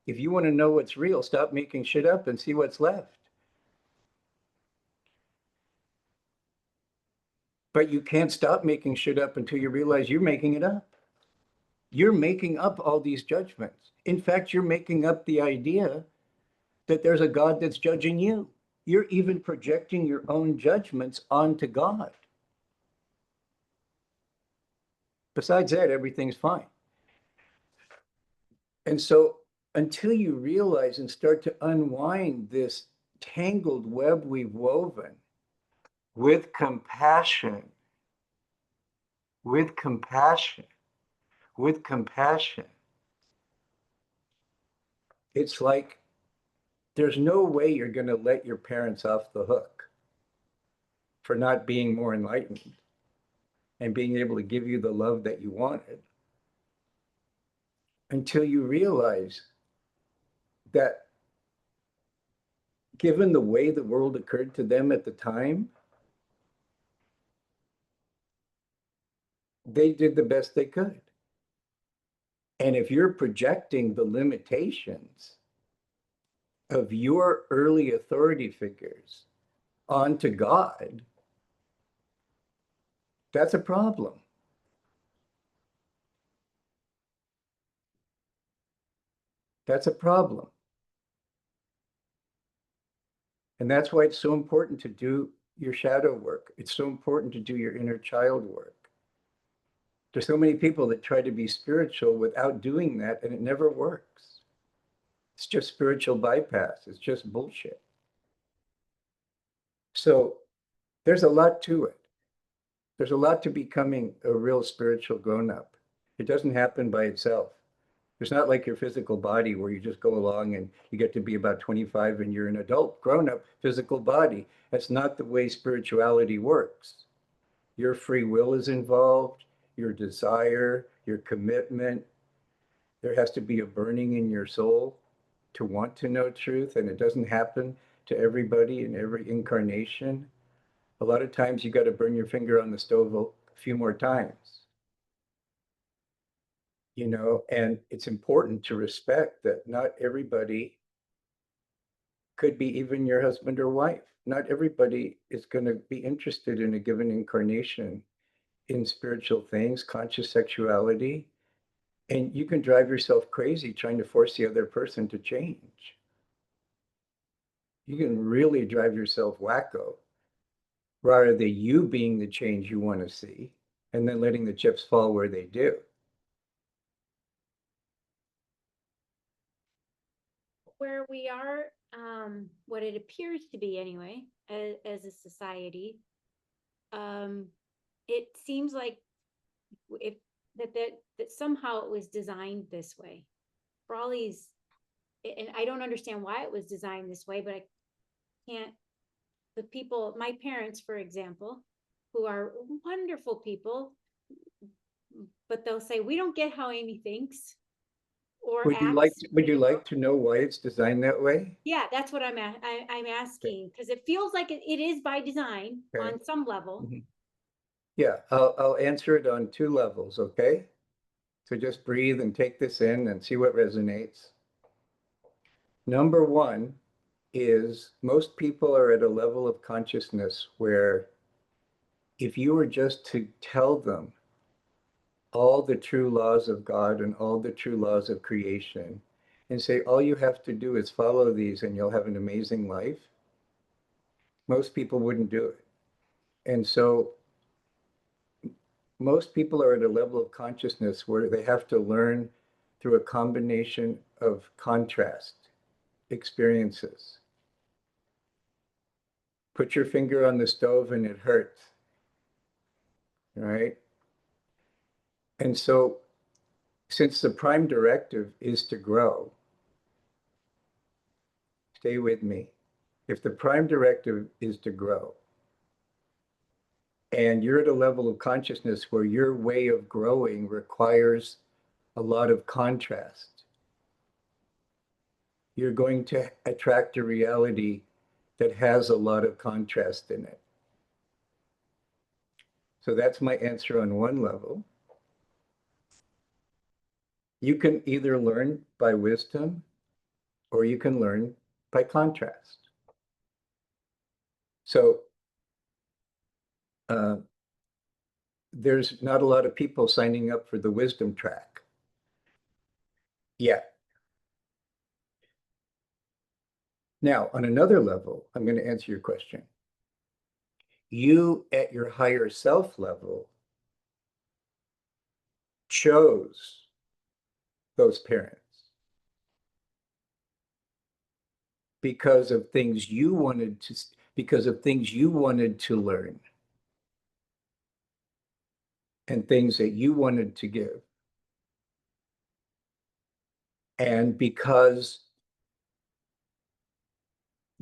If you want to know what's real, stop making shit up and see what's left. But you can't stop making shit up until you realize you're making it up. You're making up all these judgments. In fact, you're making up the idea that there's a God that's judging you. You're even projecting your own judgments onto God. Besides that, everything's fine. And so until you realize and start to unwind this tangled web we've woven with compassion, with compassion, with compassion, it's like there's no way you're going to let your parents off the hook for not being more enlightened and being able to give you the love that you wanted, until you realize that given the way the world occurred to them at the time, they did the best they could. And if you're projecting the limitations of your early authority figures onto God, that's a problem. That's a problem. And that's why it's so important to do your shadow work. It's so important to do your inner child work. There's so many people that try to be spiritual without doing that, and it never works. It's just spiritual bypass. It's just bullshit. So there's a lot to it. There's a lot to becoming a real spiritual grown-up. It doesn't happen by itself. It's not like your physical body where you just go along and you get to be about 25 and you're an adult, grown-up physical body. That's not the way spirituality works. Your free will is involved, your desire, your commitment. There has to be a burning in your soul to want to know truth, and it doesn't happen to everybody in every incarnation. A lot of times you got to burn your finger on the stove a few more times, and it's important to respect that not everybody could be even your husband or wife. Not everybody is going to be interested in a given incarnation in spiritual things, conscious sexuality, and you can drive yourself crazy trying to force the other person to change. You can really drive yourself wacko rather than you being the change you want to see and then letting the chips fall where they do. Where we are, what it appears to be anyway, as a society, it seems like if that somehow it was designed this way for all these, and I don't understand why it was designed this way, but I can't. The people, my parents, for example, who are wonderful people, but they'll say, we don't get how Amy thinks or acts. Would you like to know why it's designed that way? Yeah, that's what I'm Okay. asking, because it feels like it is by design Okay. on some level. Mhm. Yeah, I'll answer it on two levels, okay? So just breathe and take this in and see what resonates. Number one is most people are at a level of consciousness where if you were just to tell them all the true laws of God and all the true laws of creation and say, all you have to do is follow these and you'll have an amazing life, most people wouldn't do it. And so most people are at a level of consciousness where they have to learn through a combination of contrast experiences. Put your finger on the stove and it hurts, right? And so, since the prime directive is to grow, stay with me. If the prime directive is to grow, and you're at a level of consciousness where your way of growing requires a lot of contrast, you're going to attract a reality that has a lot of contrast in it. So that's my answer on one level. You can either learn by wisdom or you can learn by contrast. So uh, there's not a lot of people signing up for the wisdom track yet. Now, on another level, I'm going to answer your question. You, at your higher self level, chose those parents because of things you wanted to, because of things you wanted to learn and things that you wanted to give. And because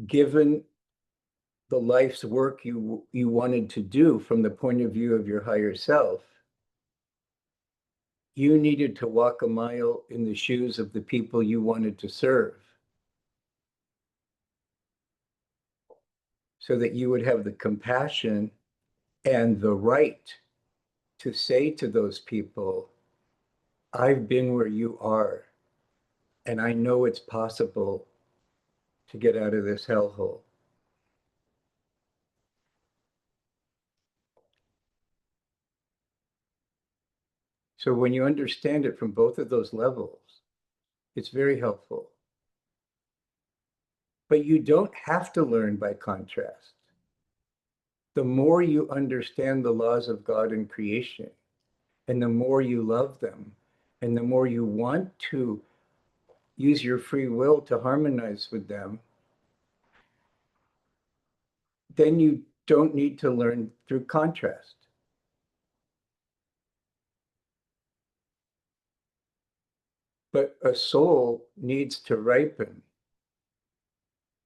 given the life's work you wanted to do from the point of view of your higher self, you needed to walk a mile in the shoes of the people you wanted to serve so that you would have the compassion and the right to say to those people, I've been where you are, and I know it's possible to get out of this hellhole. So when you understand it from both of those levels, it's very helpful. But you don't have to learn by contrast. The more you understand the laws of God and creation, and the more you love them, and the more you want to use your free will to harmonize with them, then you don't need to learn through contrast. But a soul needs to ripen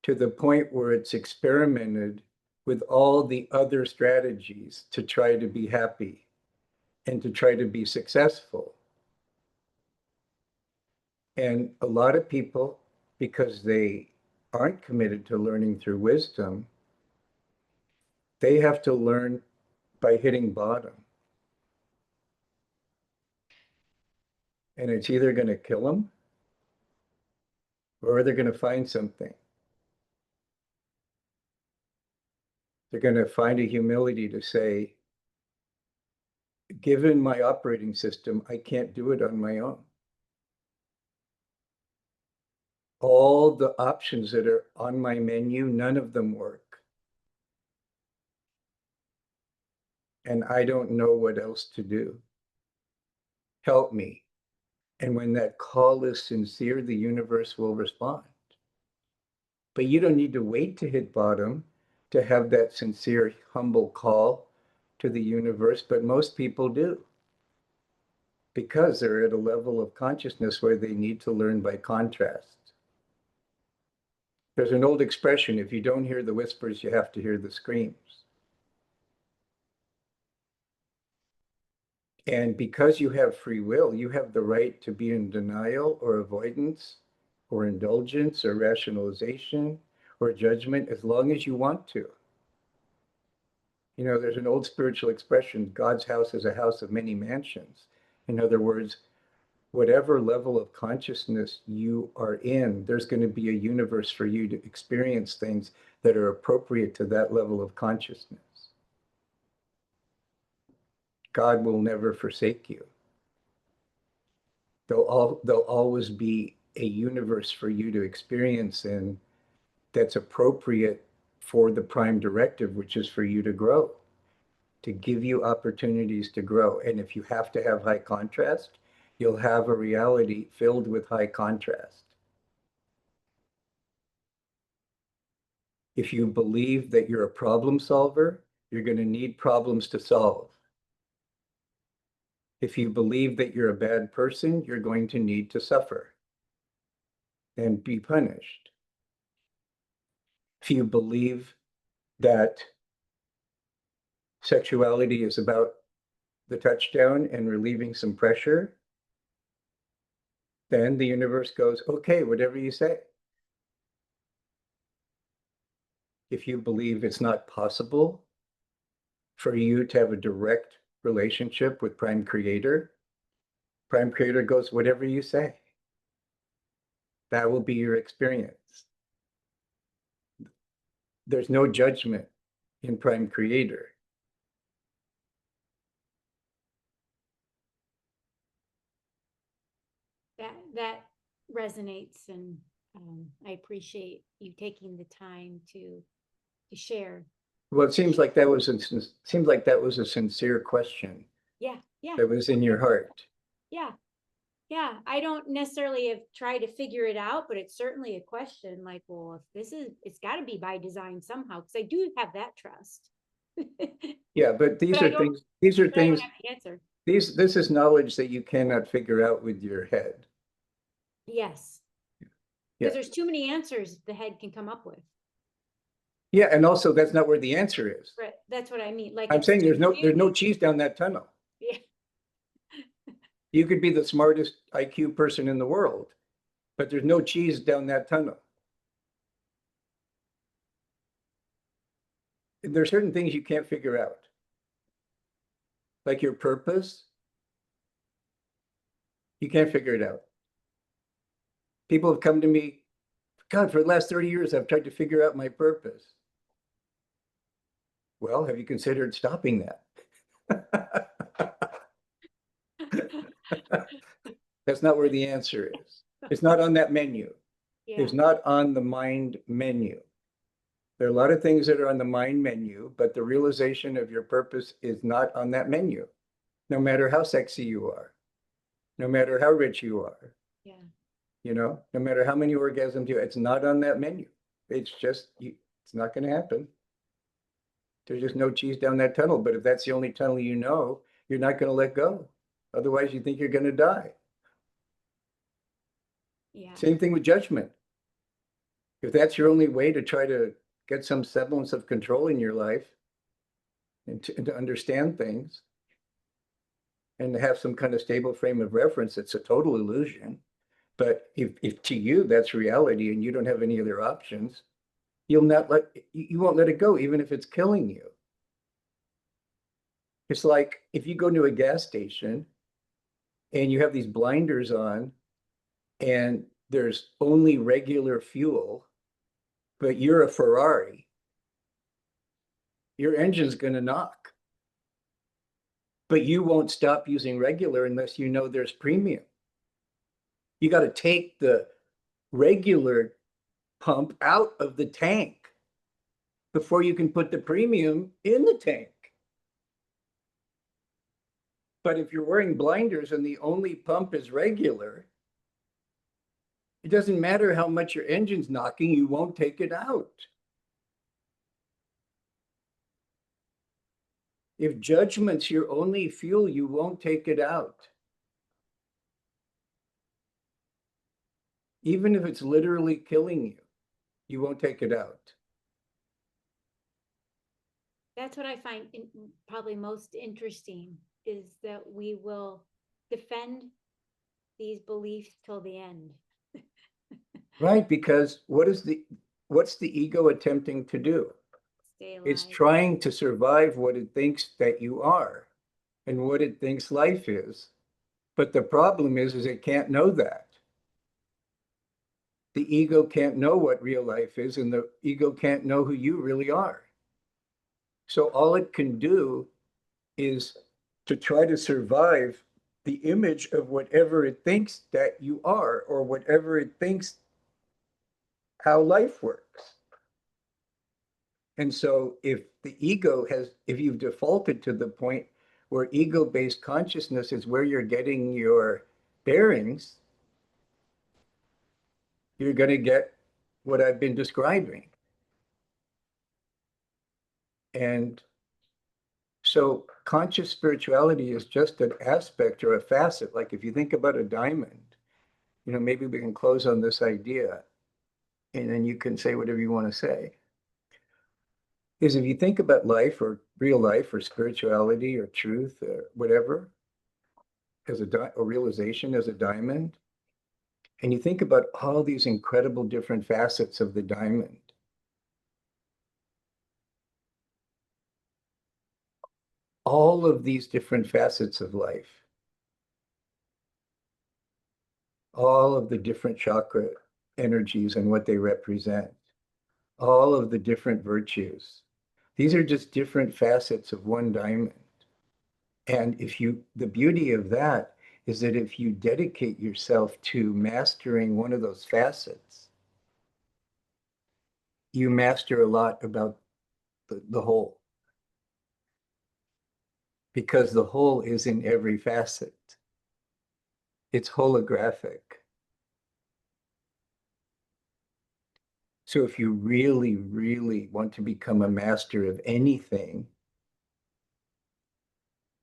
to the point where it's experimented with all the other strategies to try to be happy and to try to be successful. And a lot of people, because they aren't committed to learning through wisdom, they have to learn by hitting bottom. And it's either going to kill them or they're going to find something. They're going to find a humility to say, given my operating system, I can't do it on my own. All the options that are on my menu, none of them work. And I don't know what else to do. Help me. And when that call is sincere, the universe will respond. But you don't need to wait to hit bottom to have that sincere, humble call to the universe, but most people do because they're at a level of consciousness where they need to learn by contrast. There's an old expression, if you don't hear the whispers, you have to hear the screams. And because you have free will, you have the right to be in denial or avoidance or indulgence or rationalization or judgment as long as you want to. You know, there's an old spiritual expression, God's house is a house of many mansions. In other words, whatever level of consciousness you are in, there's going to be a universe for you to experience things that are appropriate to that level of consciousness. God will never forsake you. There'll always be a universe for you to experience in that's appropriate for the prime directive, which is for you to grow, to give you opportunities to grow. And if you have to have high contrast, you'll have a reality filled with high contrast. If you believe that you're a problem solver, you're going to need problems to solve. If you believe that you're a bad person, you're going to need to suffer and be punished. If you believe that sexuality is about the touchdown and relieving some pressure, then the universe goes, okay, whatever you say. If you believe it's not possible for you to have a direct relationship with Prime Creator goes, whatever you say. That will be your experience. There's no judgment in Prime Creator. That resonates, and I appreciate you taking the time to share. Well, it seems like that was a sincere question Yeah, yeah, that was in your heart. yeah, yeah. I don't necessarily have tried to figure it out, but it's certainly a question. Like, well, if this is, it's got to be by design somehow, because I do have that trust. Yeah, but these But I are don't, things, these are but I don't things, have the answer. this is knowledge that you cannot figure out with your head. Yes, Yeah. because there's too many answers the head can come up with. Yeah, and also that's not where the answer is. Right, that's what I mean. Like, I'm it's saying too there's no confusing. cheese down that tunnel. Yeah, You could be the smartest IQ person in the world, but there's no cheese down that tunnel. There are certain things you can't figure out, like your purpose. You can't figure it out. People have come to me, God, for the last 30 years, I've tried to figure out my purpose. Well, have you considered stopping that? That's not where the answer is. It's not on that menu. yeah, It's not on the mind menu. There are a lot of things that are on the mind menu, but the realization of your purpose is not on that menu, no matter how sexy you are, no matter how rich you are, yeah. you know, no matter how many orgasms you, it's not on that menu. It's just, it's not going to happen. There's just no cheese down that tunnel. But if that's the only tunnel you know, you're not going to let go. Otherwise, you think you're going to die. Yeah. Same thing with judgment. If that's your only way to try to get some semblance of control in your life and to understand things and to have some kind of stable frame of reference, it's a total illusion. But if to you that's reality and you don't have any other options, you won't let it go, even if it's killing you. It's like if you go to a gas station and you have these blinders on and there's only regular fuel, but you're a Ferrari, your engine's going to knock. But you won't stop using regular unless you know there's premium. You got to take the regular pump out of the tank before you can put the premium in the tank. But if you're wearing blinders and the only pump is regular, it doesn't matter how much your engine's knocking, you won't take it out. If judgment's your only fuel, you won't take it out. Even if it's literally killing you, you won't take it out. That's what I find probably most interesting is that we will defend these beliefs till the end. Right, because what's the ego attempting to do? Stay It's alive. trying to survive what it thinks that you are and what it thinks life is. But the problem is it can't know that. The ego can't know what real life is, and the ego can't know who you really are. So all it can do is to try to survive the image of whatever it thinks that you are, or whatever it thinks how life works. And so if you've defaulted to the point where ego-based consciousness is where you're getting your bearings, you're going to get what I've been describing. And so conscious spirituality is just an aspect or a facet. Like if you think about a diamond, maybe we can close on this idea and then you can say whatever you want to say. Is if you think about life or real life or spirituality or truth or whatever, as a realization as a diamond, and you think about all these incredible different facets of the diamond, all of these different facets of life, all of the different chakra energies and what they represent, all of the different virtues. These are just different facets of one diamond. And the beauty of that is that if you dedicate yourself to mastering one of those facets, you master a lot about the whole, because the whole is in every facet. It's holographic. So if you really, really want to become a master of anything,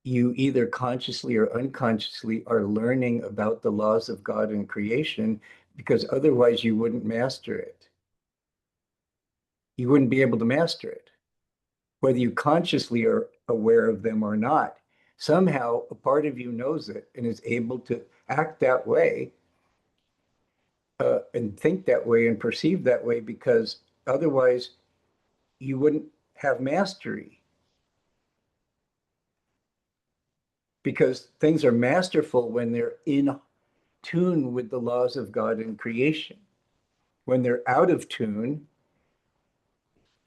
you either consciously or unconsciously are learning about the laws of God and creation, because otherwise you wouldn't master it. You wouldn't be able to master it, whether you consciously are aware of them or not. Somehow a part of you knows it and is able to act that way, and think that way and perceive that way, because otherwise you wouldn't have mastery. Because things are masterful when they're in tune with the laws of God and creation. When they're out of tune,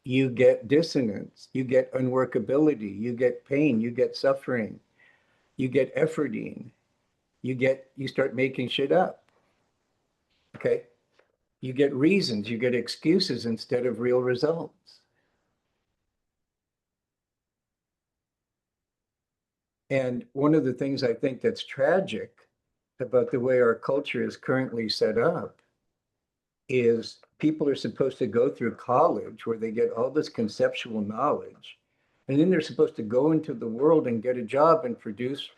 you get dissonance, you get unworkability, you get pain, you get suffering, you get efforting, you start making shit up. Okay? You get reasons, you get excuses instead of real results. And one of the things I think that's tragic about the way our culture is currently set up is people are supposed to go through college where they get all this conceptual knowledge, and then they're supposed to go into the world and get a job and produce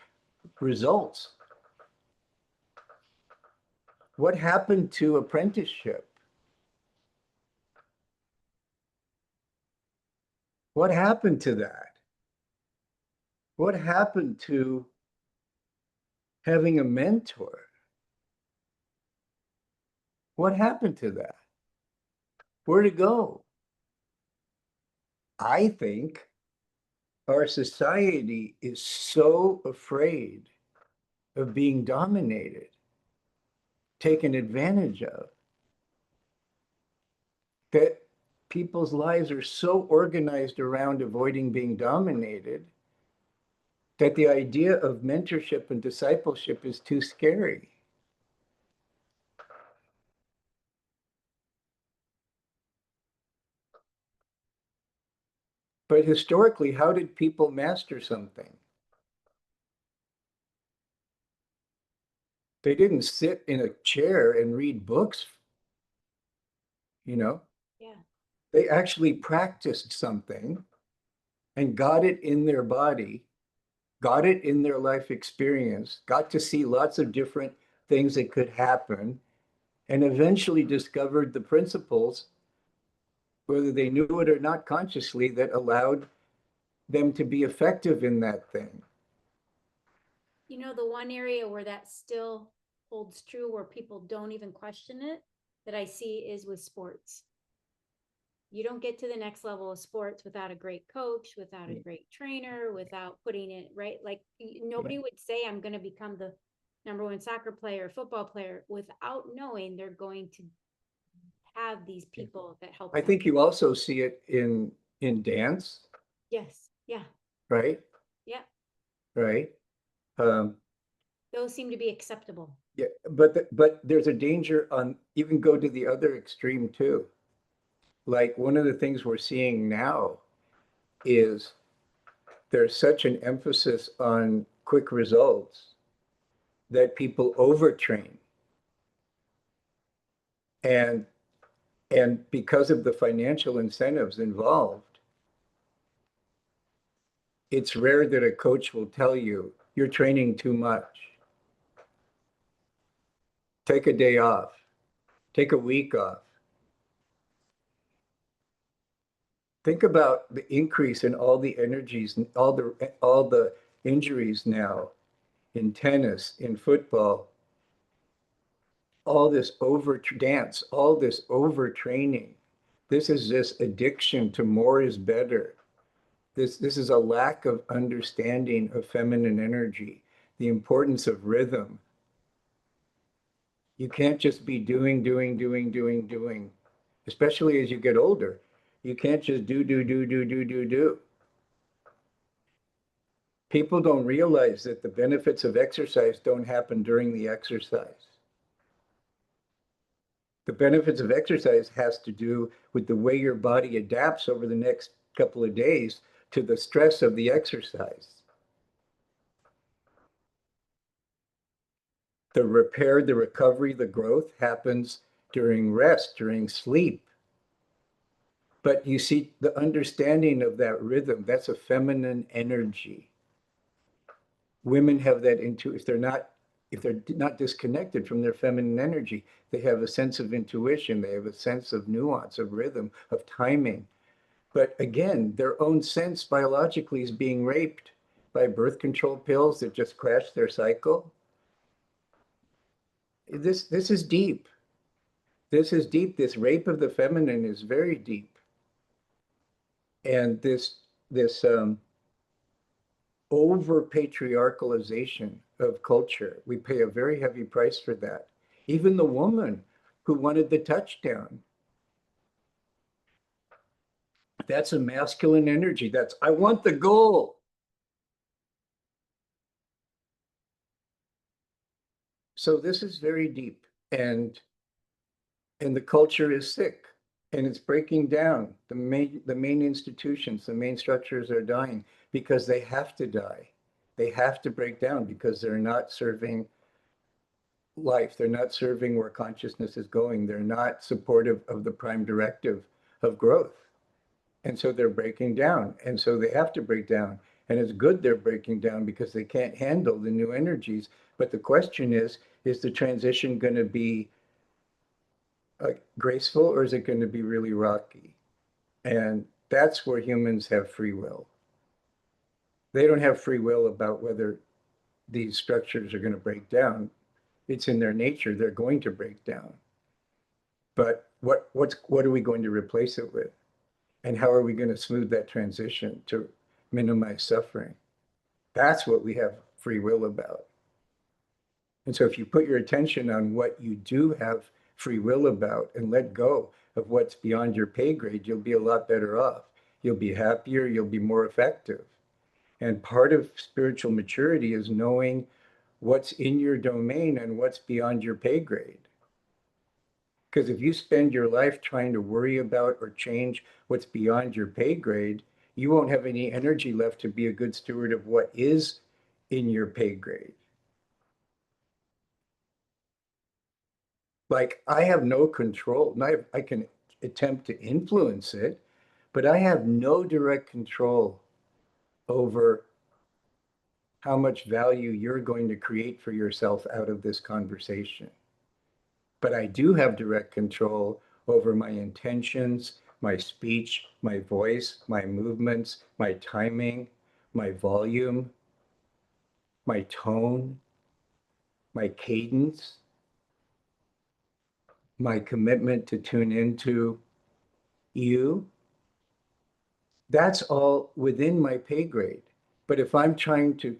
results. What happened to apprenticeship? What happened to that? What happened to having a mentor? What happened to that? Where'd it go? I think our society is so afraid of being dominated, taken advantage of, that people's lives are so organized around avoiding being dominated that the idea of mentorship and discipleship is too scary. But historically, how did people master something? They didn't sit in a chair and read books, you know? Yeah. They actually practiced something and got it in their body, got it in their life experience, got to see lots of different things that could happen, and eventually discovered the principles, whether they knew it or not consciously, that allowed them to be effective in that thing. You know, the one area where that still holds true, where people don't even question it, that I see is with sports. You don't get to the next level of sports without a great coach, without a great trainer, without putting it right. Like nobody would say, I'm going to become the number one soccer player, football player, without knowing they're going to have these people that help I them. think you also see it in dance, Yes. Yeah. right? Yeah. Right. Um, Those seem to be acceptable. yeah, but there's a danger on even go to the other extreme too. Like one of the things we're seeing now is there's such an emphasis on quick results that people overtrain. And and because of the financial incentives involved, it's rare that a coach will tell you you're training too much. Take a day off. Take a week off. Think about the increase in all the energies, all the injuries now in tennis, in football, all this over dance, all this overtraining. This is this addiction to more is better. This is a lack of understanding of feminine energy, the importance of rhythm. You can't just be doing, especially as you get older. You can't just do. People don't realize that the benefits of exercise don't happen during the exercise. The benefits of exercise has to do with the way your body adapts over the next couple of days to the stress of the exercise. The repair, the recovery, the growth happens during rest, during sleep. But you see, the understanding of that rhythm, that's a feminine energy. Women have that into if they're not disconnected from their feminine energy, they have a sense of intuition, they have a sense of nuance, of rhythm, of timing. But again, their own sense biologically is being raped by birth control pills that just crash their cycle. This is deep. This is deep. This rape of the feminine is very deep. And this over patriarchalization of culture, we pay a very heavy price for that. Even the woman who wanted the touchdown, that's a masculine energy. That's, I want the goal. So this is very deep. And the culture is sick and it's breaking down. The main institutions, the main structures are dying because they have to die. They have to break down because they're not serving life. They're not serving where consciousness is going. They're not supportive of the prime directive of growth. And so they're breaking down. And so they have to break down. And it's good they're breaking down because they can't handle the new energies. But the question is the transition going to be graceful or is it going to be really rocky? And that's where humans have free will. They don't have free will about whether these structures are going to break down. It's in their nature, they're going to break down. But what are we going to replace it with? And how are we going to smooth that transition to minimize suffering? That's what we have free will about. And so if you put your attention on what you do have free will about and let go of what's beyond your pay grade, you'll be a lot better off. You'll be happier, you'll be more effective. And part of spiritual maturity is knowing what's in your domain and what's beyond your pay grade. Because if you spend your life trying to worry about or change what's beyond your pay grade, you won't have any energy left to be a good steward of what is in your pay grade. Like I have no control. I can attempt to influence it, but I have no direct control over how much value you're going to create for yourself out of this conversation. But I do have direct control over my intentions, my speech, my voice, my movements, my timing, my volume. my tone, my cadence, my commitment to tune into you, that's all within my pay grade. But if I'm trying to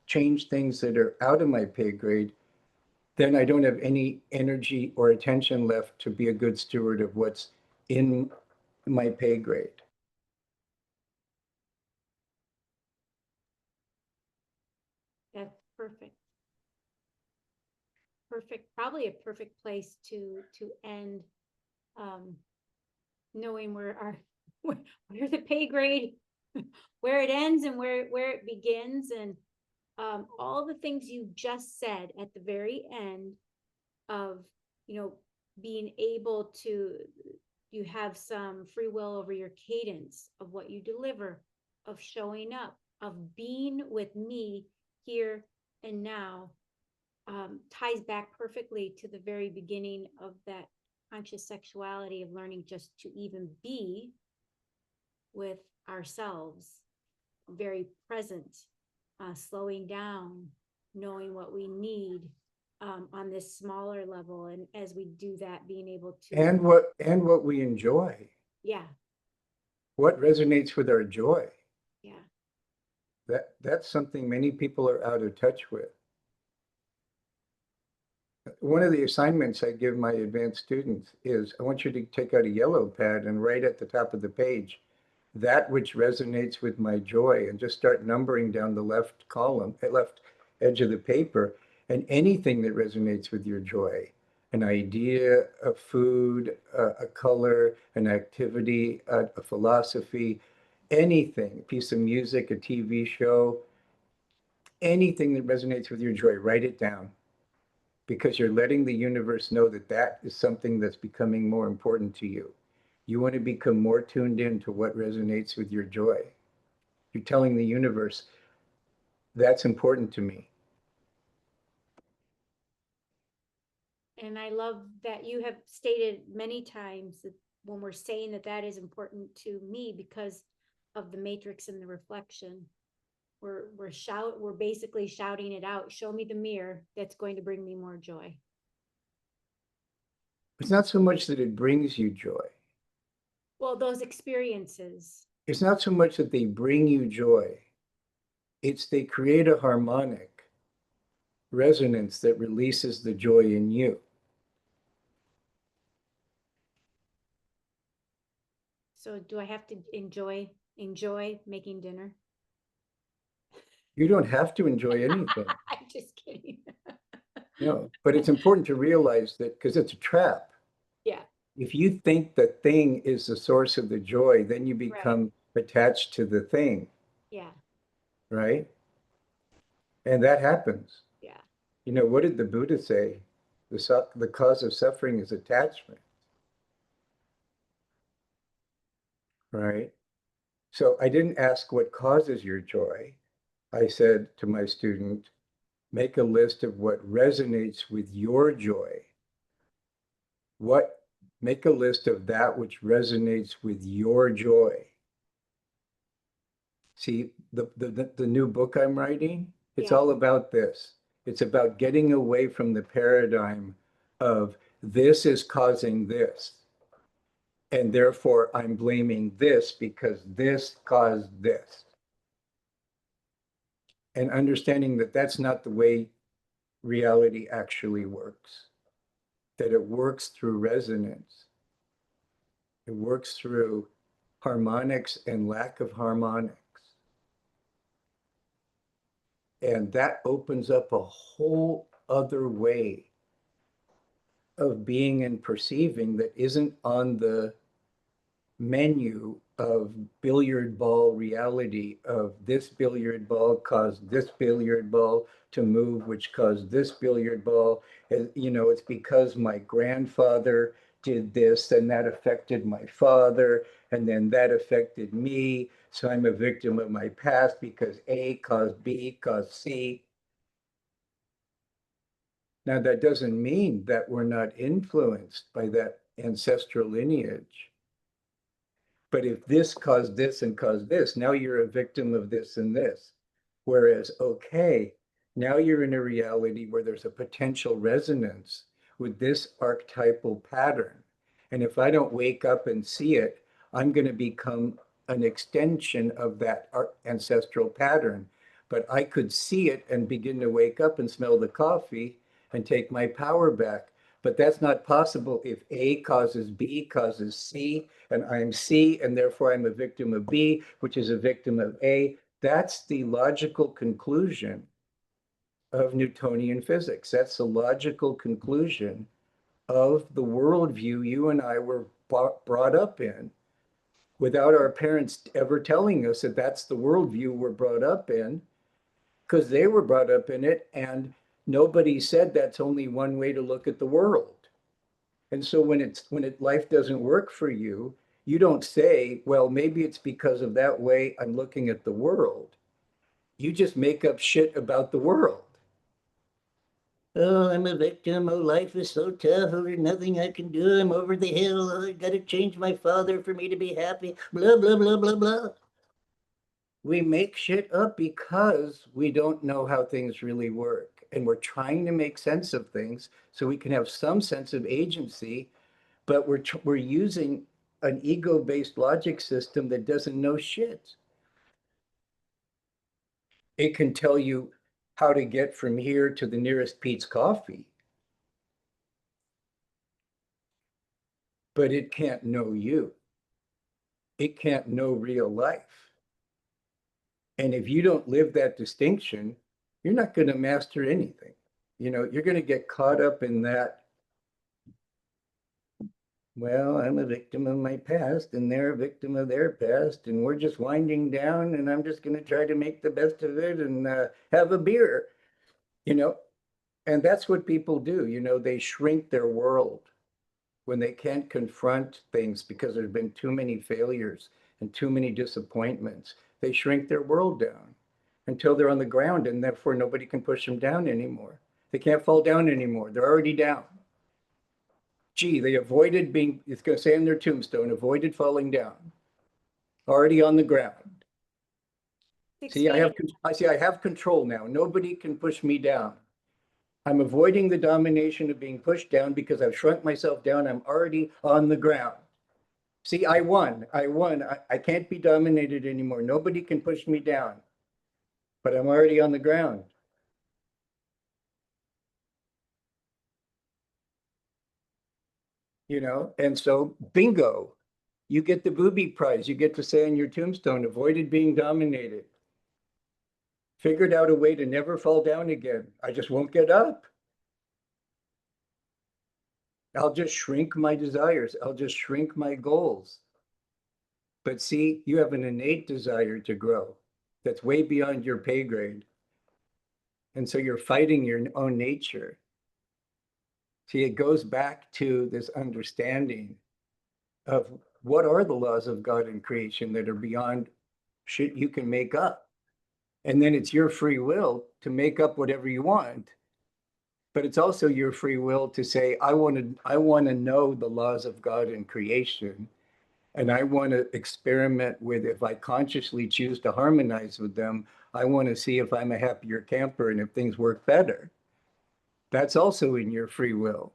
change things that are out of my pay grade, then I don't have any energy or attention left to be a good steward of what's in my pay grade. That's perfect. Perfect, probably a perfect place to end, knowing where our where the pay grade, where it ends and where it begins, and all the things you just said at the very end of, being able to, you have some free will over your cadence of what you deliver, of showing up, of being with me here and now, ties back perfectly to the very beginning of that conscious sexuality, of learning just to even be with ourselves, very present, slowing down, knowing what we need, on this smaller level. And as we do that, being able to, And what we enjoy, yeah, what resonates with our joy. yeah, That's something many people are out of touch with. One of the assignments I give my advanced students is I want you to take out a yellow pad and write at the top of the page, that which resonates with my joy, and just start numbering down the left column, left edge of the paper, and anything that resonates with your joy, an idea, a food, a color, an activity, a philosophy, anything, a piece of music, a TV show, anything that resonates with your joy, write it down, because you're letting the universe know that that is something that's becoming more important to you. You want to become more tuned in to what resonates with your joy. You're telling the universe, that's important to me. and I love that you have stated many times that when we're saying that that is important to me because of the matrix and the reflection, we're basically shouting it out. Show me the mirror that's going to bring me more joy. It's not so much that it brings you joy. Well, those experiences. It's not so much that they bring you joy. It's they create a harmonic resonance that releases the joy in you. So do I have to enjoy making dinner? You don't have to enjoy anything. I'm just kidding. No, but it's important to realize that, because it's a trap. Yeah, If you think the thing is the source of the joy, then you right. become attached to the thing, Yeah, right? And that happens. yeah. What did the Buddha say? The cause of suffering is attachment, right? So I didn't ask what causes your joy. I said to my student, make a list of what resonates with your joy. Make a list of that which resonates with your joy. See, the new book I'm writing, it's Yeah. all about this. It's about getting away from the paradigm of this is causing this, and therefore I'm blaming this because this caused this. And understanding that that's not the way reality actually works, that it works through resonance. It works through harmonics and lack of harmonics. And that opens up a whole other way of being and perceiving that isn't on the menu of billiard ball reality, of this billiard ball caused this billiard ball to move, which caused this billiard ball. It's because my grandfather did this and that affected my father, and then that affected me. So I'm a victim of my past because A caused B caused C. Now, that doesn't mean that we're not influenced by that ancestral lineage. But if this caused this and caused this, now you're a victim of this and this. Whereas, okay, Now you're in a reality where there's a potential resonance with this archetypal pattern. And if I don't wake up and see it, I'm going to become an extension of that ancestral pattern. But I could see it and begin to wake up and smell the coffee and take my power back. But that's not possible if A causes B causes C, and I'm C, and therefore I'm a victim of B, which is a victim of A. That's the logical conclusion of Newtonian physics. That's the logical conclusion of the worldview you and I were brought up in without our parents ever telling us that that's the worldview we're brought up in, because they were brought up in it and nobody said that's only one way to look at the world. And so life doesn't work for you, you don't say, well, maybe it's because of that way I'm looking at the world. You just make up shit about the world. Oh, I'm a victim. Oh, life is so tough. Oh, there's nothing I can do. I'm over the hill. Oh, I gotta change my father for me to be happy. Blah, blah, blah, blah, blah. We make shit up because we don't know how things really work. And we're trying to make sense of things so we can have some sense of agency, but we're using an ego-based logic system that doesn't know shit. It can tell you how to get from here to the nearest Pete's Coffee, but it can't know you. It can't know real life. And if you don't live that distinction, you're not going to master anything. You're going to get caught up in that. Well, I'm a victim of my past, and they're a victim of their past, and we're just winding down, and I'm just going to try to make the best of it and have a beer, you know. And that's what people do. They shrink their world when they can't confront things because there's been too many failures and too many disappointments. They shrink their world down until they're on the ground, and therefore nobody can push them down anymore. They can't fall down anymore. They're already down. Gee, they avoided being, it's going to say on their tombstone, avoided falling down, already on the ground. See, I have control now. Nobody can push me down. I'm avoiding the domination of being pushed down because I've shrunk myself down. I'm already on the ground. See, I won. I can't be dominated anymore. Nobody can push me down, but I'm already on the ground. And so bingo, you get the booby prize. You get to say on your tombstone, avoided being dominated. Figured out a way to never fall down again. I just won't get up. I'll just shrink my desires. I'll just shrink my goals. But see, you have an innate desire to grow that's way beyond your pay grade. And so you're fighting your own nature. See, it goes back to this understanding of what are the laws of God and creation that are beyond shit you can make up. And then it's your free will to make up whatever you want. But it's also your free will to say, I want to know the laws of God and creation. And I want to experiment with, if I consciously choose to harmonize with them, I want to see if I'm a happier camper and if things work better. That's also in your free will.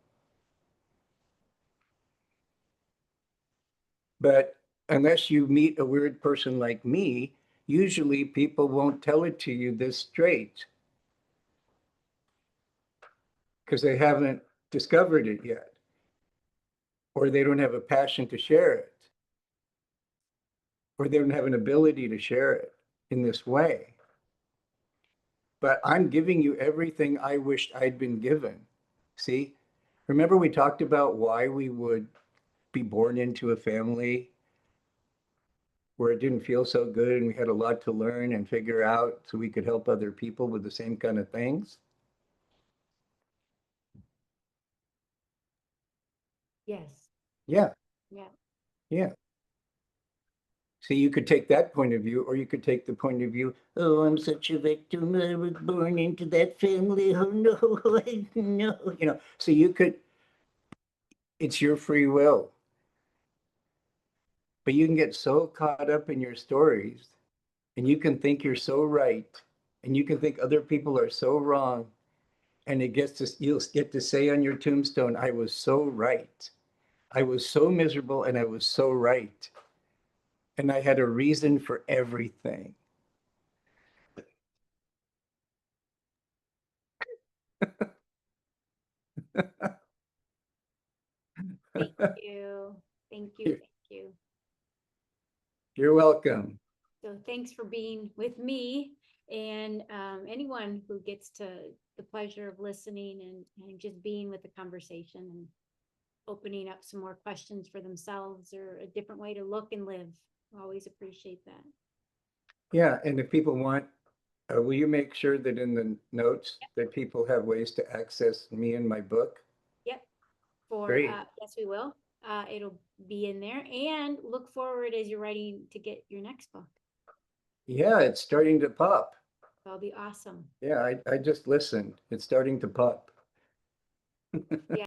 But unless you meet a weird person like me, usually people won't tell it to you this straight because they haven't discovered it yet, or they don't have a passion to share it, or they don't have an ability to share it in this way. But I'm giving you everything I wished I'd been given. See, remember we talked about why we would be born into a family where it didn't feel so good and we had a lot to learn and figure out so we could help other people with the same kind of things? Yes. Yeah, Yeah. yeah. See, you could take that point of view, or you could take the point of view, oh, I'm such a victim. I was born into that family. Oh, no, no. So it's your free will. But you can get so caught up in your stories and you can think you're so right And you can think other people are so wrong. And you'll get to say on your tombstone, I was so right. I was so miserable and I was so right. And I had a reason for everything. Thank you. Thank you. You're Thank you. you're welcome. So thanks for being with me and anyone who gets to the pleasure of listening and just being with the conversation and opening up some more questions for themselves or a different way to look and live. Always appreciate that. Yeah, and if people want, will you make sure that in the notes that people have ways to access me and my book? Yep. For Great. yes, we will. It'll be in there and look forward as you're writing to get your next book. Yeah, it's starting to pop. That'll be awesome. Yeah, I just listened. It's starting to pop. Yeah.